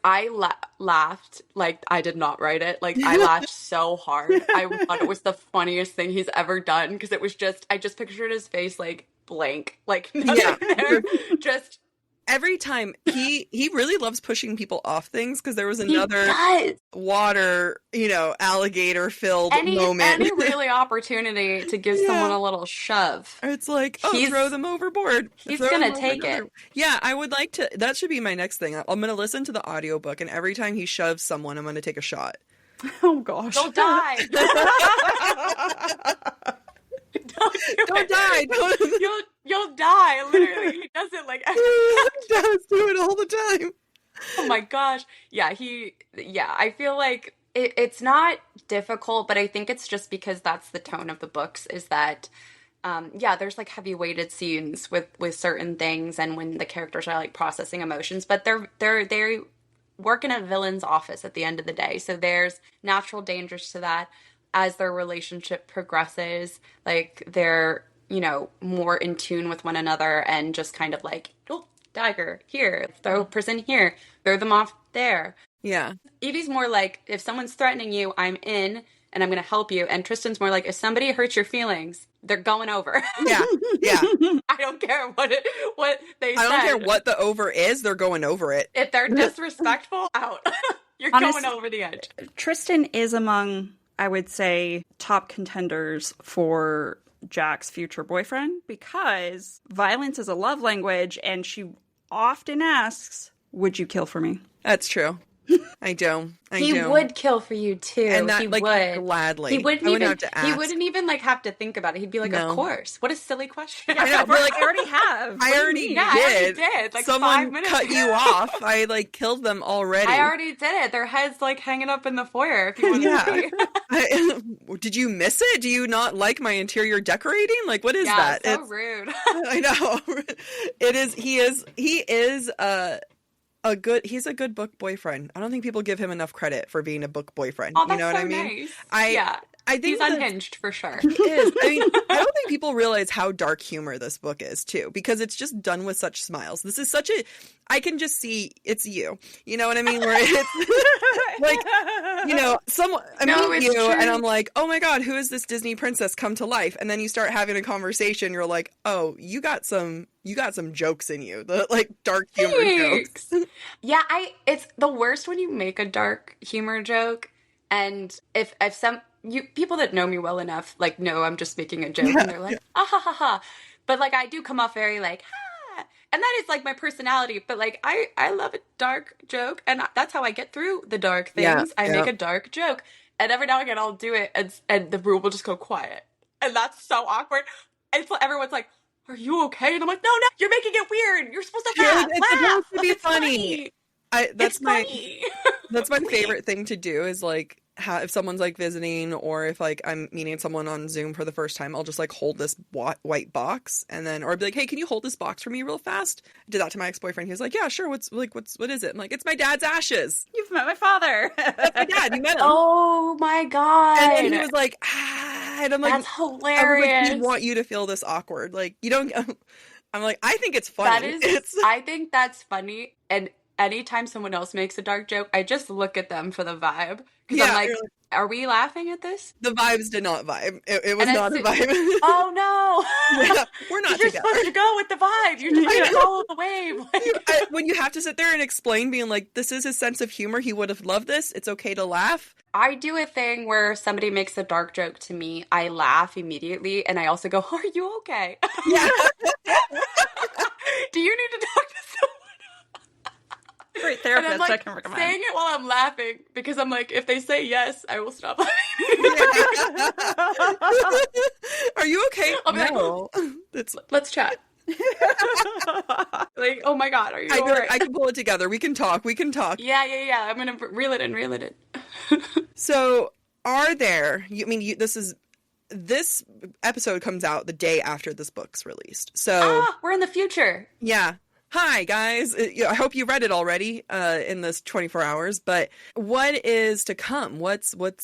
Speaker 7: I laughed like I did not write it. Like, I laughed so hard. I thought it was the funniest thing he's ever done, because it was just, I just pictured his face like blank. Like, nothing there. Just...
Speaker 6: Every time he really loves pushing people off things, because there was another water, you know, alligator filled moment.
Speaker 7: Any really opportunity to give someone a little shove.
Speaker 6: It's like, throw them overboard.
Speaker 7: He's gonna take it.
Speaker 6: Yeah, I would like to. That should be my next thing. I'm gonna listen to the audiobook, and every time he shoves someone, I'm gonna take a shot.
Speaker 5: Oh gosh,
Speaker 7: they'll die.
Speaker 6: Don't die.
Speaker 7: You'll die. Literally, he does it like every
Speaker 6: time. He does do it all the time.
Speaker 7: Oh my gosh. Yeah, I feel like it's not difficult, but I think it's just because that's the tone of the books, is that there's like heavy weighted scenes with certain things, and when the characters are like processing emotions, but they work in a villain's office at the end of the day. So there's natural dangers to that. As their relationship progresses, like they're, you know, more in tune with one another, and just kind of like, oh, dagger here, throw a person here, throw them off there.
Speaker 6: Yeah.
Speaker 7: Evie's more like, if someone's threatening you, I'm in and I'm going to help you. And Trystan's more like, if somebody hurts your feelings, they're going over.
Speaker 6: Yeah. Yeah.
Speaker 7: I don't care what they
Speaker 6: I don't
Speaker 7: said.
Speaker 6: care what the over is, they're going over it.
Speaker 7: If they're disrespectful, out. You're going over the edge.
Speaker 5: Trystan is among, I would say, top contenders for Jack's future boyfriend because violence is a love language, and she often asks, would you kill for me?
Speaker 6: That's true. I do.
Speaker 7: He would kill for you too.
Speaker 6: And that,
Speaker 7: he
Speaker 6: like,
Speaker 7: would
Speaker 6: gladly.
Speaker 7: He wouldn't
Speaker 6: I
Speaker 7: even
Speaker 6: have to ask.
Speaker 7: He wouldn't even like have to think about it. He'd be like,
Speaker 6: No.
Speaker 7: "Of course." What a silly question.
Speaker 6: I know. We're like,
Speaker 5: I already have.
Speaker 6: I already did.
Speaker 7: I already did. Like
Speaker 6: someone
Speaker 7: 5 minutes
Speaker 6: cut
Speaker 7: ago.
Speaker 6: you off. I like killed them already.
Speaker 7: I already did it. Their heads like hanging up in the foyer. If you want to see.
Speaker 6: Did you miss it? Do you not like my interior decorating? Like, what is
Speaker 7: Yeah,
Speaker 6: that?
Speaker 7: so rude.
Speaker 6: I know. It is. He is he's a good book boyfriend. I don't think people give him enough credit for being a book boyfriend.
Speaker 7: Oh, that's
Speaker 6: you know what
Speaker 7: so
Speaker 6: I mean?
Speaker 7: nice.
Speaker 6: I think
Speaker 7: he's unhinged for sure.
Speaker 6: He is. I mean, I don't think people realize how dark humor this book is too, because it's just done with such smiles. This is such a, I can just see it's you. You know what I mean? Where it's like, you know, I meet you
Speaker 7: true.
Speaker 6: and I'm like, oh my God, who is this Disney princess come to life? And then you start having a conversation. You're like, oh, you got some jokes in you, the like dark humor jokes.
Speaker 7: Yeah, it's the worst when you make a dark humor joke, and if people that know me well enough like know I'm just making a joke, and they're like, ah ha ha ha, but like I do come off very like ha, and that is like my personality. But like I love a dark joke, and that's how I get through the dark things. I make a dark joke, and every now and again I'll do it, and the room will just go quiet, and that's so awkward. And everyone's like, are you okay? And I'm like, no, you're making it weird. You're supposed to laugh.
Speaker 6: It's supposed to be
Speaker 7: It's
Speaker 6: funny. That's
Speaker 7: funny.
Speaker 6: my favorite thing to do is like if someone's like visiting, or if like I'm meeting someone on Zoom for the first time, I'll just like hold this white box, and then, or I'd be like, hey, can you hold this box for me real fast? I did that to my ex-boyfriend. He was like, yeah, sure. What is it? I'm like, it's my dad's ashes.
Speaker 5: You've met my father.
Speaker 6: That's my dad. You met him.
Speaker 7: Oh my God.
Speaker 6: And he was like, and I'm like,
Speaker 7: that's hilarious.
Speaker 6: We want you to feel this awkward. Like, you don't, I'm like, I think it's funny.
Speaker 7: I think that's funny. And anytime someone else makes a dark joke, I just look at them for the vibe. Because I'm like, are we laughing at this?
Speaker 6: The vibes did not vibe. It was not a vibe.
Speaker 7: Oh no.
Speaker 6: Yeah, we're not
Speaker 7: You're
Speaker 6: together.
Speaker 7: supposed to go with the vibe. You're supposed to follow the wave. Like,
Speaker 6: when you have to sit there and explain, being like, this is his sense of humor. He would have loved this. It's okay to laugh.
Speaker 7: I do a thing where somebody makes a dark joke to me. I laugh immediately. And I also go, are you okay?
Speaker 6: Yeah.
Speaker 7: Do you need to talk to someone?
Speaker 5: Great therapist,
Speaker 7: and I'm, like,
Speaker 5: I can recommend.
Speaker 7: Saying it while I'm laughing, because I'm like, if they say yes, I will stop laughing.
Speaker 6: Are you okay?
Speaker 7: I'll be
Speaker 6: no.
Speaker 7: Let's chat. Like, oh my God, are you all right?
Speaker 6: I can pull it together. We can talk.
Speaker 7: Yeah. I'm gonna reel it in.
Speaker 6: So, are there? This episode comes out the day after this book's released. So
Speaker 7: we're in the future.
Speaker 6: Yeah. Hi, guys. I hope you read it already in this 24 hours. But what is to come? When's book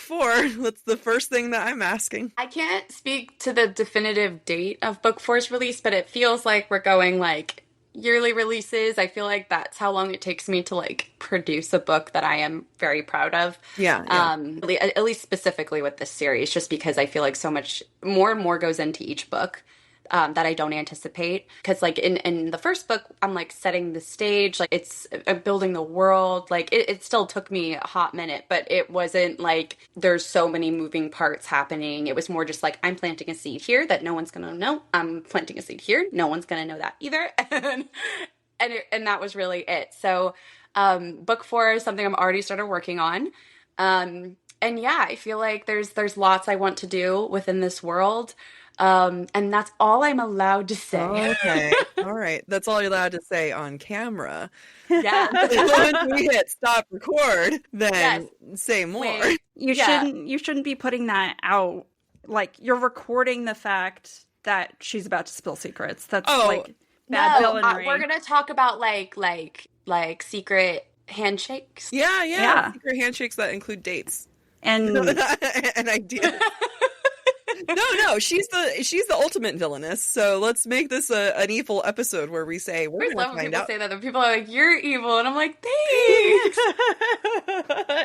Speaker 6: 4? That's the first thing that I'm asking.
Speaker 7: I can't speak to the definitive date of book 4's release, but it feels like we're going like yearly releases. I feel like that's how long it takes me to like produce a book that I am very proud of.
Speaker 6: Yeah.
Speaker 7: At least specifically with this series, just because I feel like so much more and more goes into each book. That I don't anticipate, because like in the first book I'm like setting the stage, like it's building the world, like it still took me a hot minute, but it wasn't like there's so many moving parts happening. It was more just like, I'm planting a seed here that no one's gonna know, I'm planting a seed here, no one's gonna know that either. and that was really it. So book 4 is something I'm already started working on, and yeah, I feel like there's lots I want to do within this world. And that's all I'm allowed to say.
Speaker 6: Okay. All right. That's all you're allowed to say on camera.
Speaker 7: Yeah.
Speaker 6: Once we hit stop record, then say more.
Speaker 7: Wait.
Speaker 5: You shouldn't be putting that out. Like, you're recording the fact that she's about to spill secrets. That's like bad villainry.
Speaker 7: We're gonna talk about like secret handshakes.
Speaker 6: Yeah. Secret handshakes that include dates
Speaker 5: and
Speaker 6: and ideas. No, she's the ultimate villainess. So let's make this an evil episode where we say we're going to find
Speaker 7: people
Speaker 6: out.
Speaker 7: say that, and people are like, "You're evil," and I'm like, "Thanks."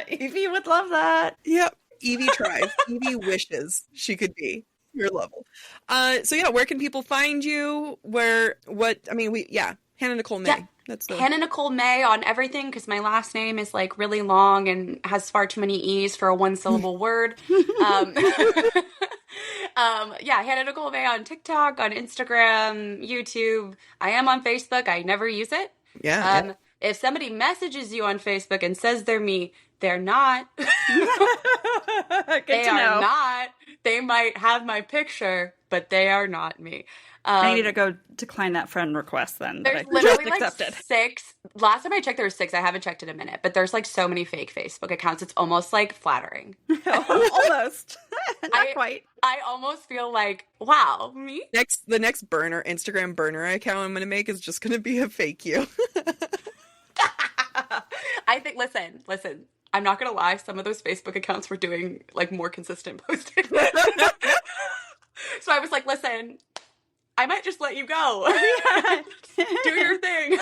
Speaker 5: Evie would love that.
Speaker 6: Yep. Evie tries. Evie wishes she could be your level. So yeah, where can people find you? Hannah Nicole Maehrer.
Speaker 7: Yeah.
Speaker 6: That's the
Speaker 7: Hannah Nicole Maehrer on everything, because my last name is like really long and has far too many E's for a one-syllable word. Hannah Nicole Maehrer on TikTok, on Instagram, YouTube. I am on Facebook. I never use it.
Speaker 6: Yeah.
Speaker 7: If somebody messages you on Facebook and says they're me, they're not.
Speaker 5: Good
Speaker 7: They
Speaker 5: to
Speaker 7: are
Speaker 5: know.
Speaker 7: not. They might have my picture, but they are not me.
Speaker 5: I need to go decline that friend request then.
Speaker 7: There's
Speaker 5: that I
Speaker 7: literally
Speaker 5: just
Speaker 7: like
Speaker 5: accepted.
Speaker 7: 6. Last time I checked, there were 6. I haven't checked in a minute, but there's like so many fake Facebook accounts. It's almost like flattering.
Speaker 5: Almost. Not quite.
Speaker 7: I almost feel like, wow, me?
Speaker 6: The next Instagram burner account I'm going to make is just going to be a fake you.
Speaker 7: I think, listen, I'm not going to lie. Some of those Facebook accounts were doing like more consistent posting. So I was like, listen, I might just let you go. Do your thing.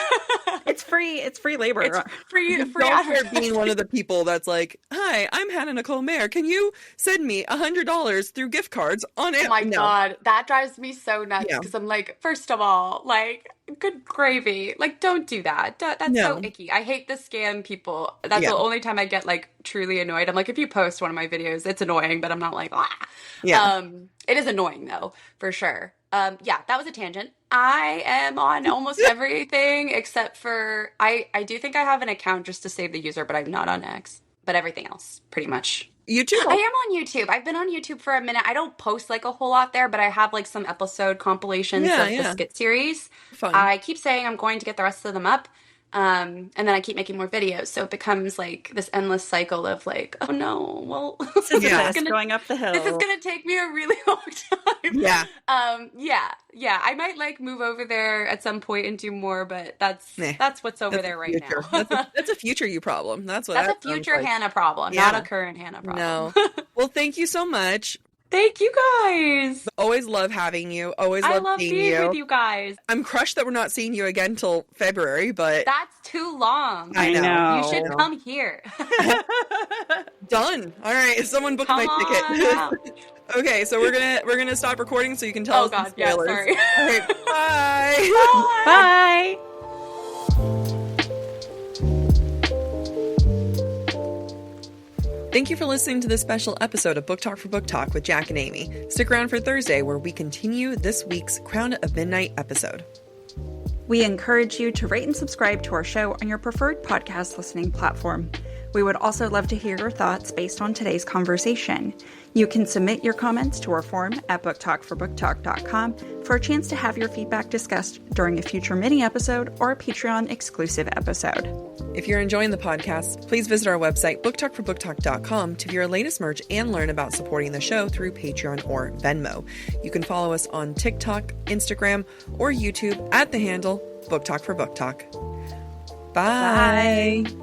Speaker 5: It's free labor.
Speaker 7: It's free
Speaker 6: Don't care
Speaker 7: advertising.
Speaker 6: being one of the people that's like, "Hi, I'm Hannah Nicole Maehrer. Can you send me $100 through gift cards on it?"
Speaker 7: Oh my God, that drives me so nuts, because I'm like, first of all, like, good gravy. Like, don't do that. That's so icky. I hate the scam people. That's the only time I get like truly annoyed. I'm like, if you post one of my videos, it's annoying, but I'm not like, ah.
Speaker 6: Yeah.
Speaker 7: It is annoying though, for sure. That was a tangent. I am on almost everything except for, I do think I have an account just to save the user, but I'm not on X. But everything else, pretty much.
Speaker 6: YouTube?
Speaker 7: I am on YouTube. I've been on YouTube for a minute. I don't post like a whole lot there, but I have like some episode compilations of the skit series.
Speaker 6: Fun.
Speaker 7: I keep saying I'm going to get the rest of them up. And then I keep making more videos. So it becomes like this endless cycle of like, oh no, well,
Speaker 5: going up the hill.
Speaker 7: This is going to take me a really long time.
Speaker 6: Yeah.
Speaker 7: I might like move over there at some point and do more, but that's what's over there right now.
Speaker 6: That's a future you problem. That's
Speaker 7: a future
Speaker 6: like.
Speaker 7: Hannah problem, not a current Hannah problem.
Speaker 6: No. Well, thank you so much.
Speaker 7: Thank you guys.
Speaker 6: Always love having you. Always
Speaker 7: I
Speaker 6: love
Speaker 7: love
Speaker 6: seeing
Speaker 7: being
Speaker 6: you.
Speaker 7: with you guys.
Speaker 6: I'm crushed that we're not seeing you again till February, but
Speaker 7: that's too long.
Speaker 6: I know.
Speaker 7: You should come here.
Speaker 6: Done. All right, someone booked my ticket. Okay, so we're gonna stop recording so you can tell us some spoilers.
Speaker 7: Yeah, sorry.
Speaker 6: All right, bye.
Speaker 5: Bye.
Speaker 6: Thank you for listening to this special episode of Book Talk for Book Talk with Jack and Amy. Stick around for Thursday, where we continue this week's Crown of Midnight episode.
Speaker 5: We encourage you to rate and subscribe to our show on your preferred podcast listening platform. We would also love to hear your thoughts based on today's conversation. You can submit your comments to our form at booktalkforbooktalk.com for a chance to have your feedback discussed during a future mini-episode or a Patreon-exclusive episode.
Speaker 6: If you're enjoying the podcast, please visit our website, booktalkforbooktalk.com, to view our latest merch and learn about supporting the show through Patreon or Venmo. You can follow us on TikTok, Instagram, or YouTube at the handle BookTalkForBookTalk. Bye.
Speaker 5: Bye.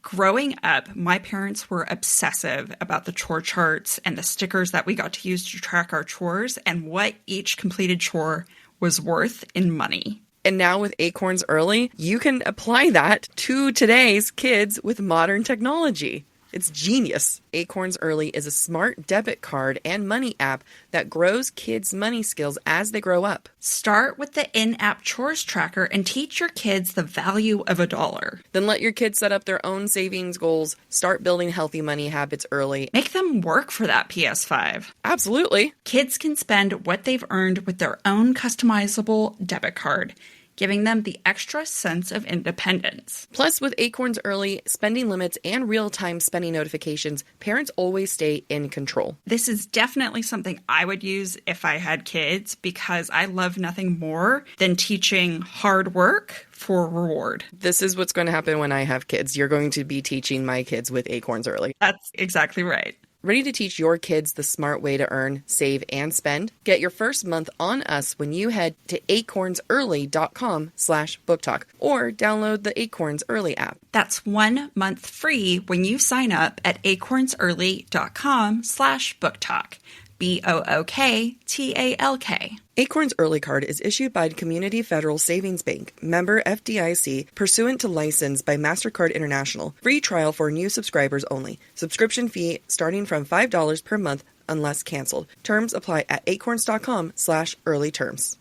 Speaker 5: Growing up, my parents were obsessive about the chore charts and the stickers that we got to use to track our chores and what each completed chore was worth in money.
Speaker 6: And now with Acorns Early, you can apply that to today's kids with modern technology. It's genius. Acorns Early is a smart debit card and money app that grows kids' money skills as they grow up.
Speaker 5: Start with the in-app chores tracker and teach your kids the value of $1.
Speaker 6: Then let your kids set up their own savings goals, start building healthy money habits early.
Speaker 5: Make them work for that PS5.
Speaker 6: Absolutely.
Speaker 5: Kids can spend what they've earned with their own customizable debit card, giving them the extra sense of independence.
Speaker 6: Plus, with Acorns Early, spending limits, and real-time spending notifications, parents always stay in control.
Speaker 5: This is definitely something I would use if I had kids, because I love nothing more than teaching hard work for reward.
Speaker 6: This is what's going to happen when I have kids. You're going to be teaching my kids with Acorns Early.
Speaker 5: That's exactly right.
Speaker 6: Ready to teach your kids the smart way to earn, save, and spend? Get your first month on us when you head to acornsearly.com/booktalk or download the Acorns Early app.
Speaker 8: That's 1 month free when you sign up at acornsearly.com/booktalk. BOOKTALK.
Speaker 6: Acorns Early Card is issued by Community Federal Savings Bank, member FDIC, pursuant to license by MasterCard International. Free trial for new subscribers only. Subscription fee starting from $5 per month unless canceled. Terms apply at acorns.com/early terms.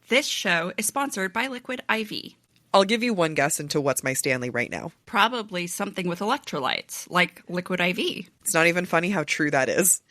Speaker 8: This show is sponsored by Liquid IV.
Speaker 6: I'll give you one guess into what's my Stanley right now.
Speaker 8: Probably something with electrolytes, like Liquid IV.
Speaker 6: It's not even funny how true that is.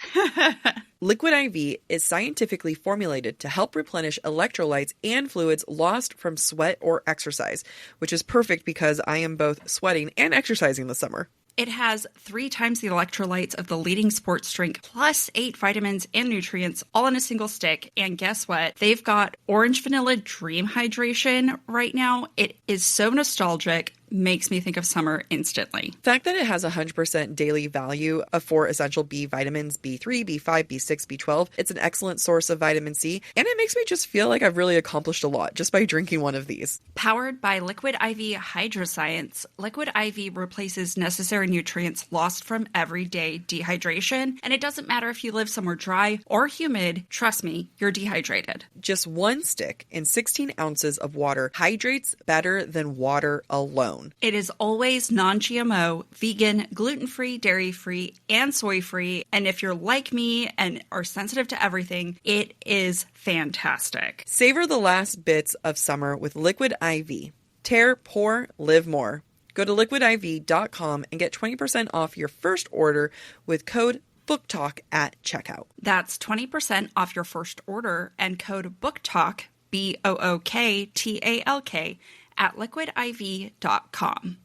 Speaker 6: Liquid IV is scientifically formulated to help replenish electrolytes and fluids lost from sweat or exercise, which is perfect because I am both sweating and exercising this summer.
Speaker 8: It has 3 times the electrolytes of the leading sports drink, plus 8 vitamins and nutrients, all in a single stick. And guess what? They've got Orange Vanilla Dream Hydration right now. It is so nostalgic. Makes me think of summer instantly.
Speaker 6: The fact that it has 100% daily value of 4 essential B vitamins, B3, B5, B6, B12, it's an excellent source of vitamin C, and it makes me just feel like I've really accomplished a lot just by drinking one of these.
Speaker 8: Powered by Liquid IV Hydroscience, Liquid IV replaces necessary nutrients lost from everyday dehydration, and it doesn't matter if you live somewhere dry or humid, trust me, you're dehydrated.
Speaker 6: Just 1 stick in 16 ounces of water hydrates better than water alone.
Speaker 8: It is always non-GMO, vegan, gluten-free, dairy-free, and soy-free. And if you're like me and are sensitive to everything, it is fantastic.
Speaker 6: Savor the last bits of summer with Liquid IV. Tear, pour, live more. Go to liquidiv.com and get 20% off your first order with code BookTalk at checkout.
Speaker 8: That's 20% off your first order and code BookTalk, BOOKTALK, at liquidiv.com.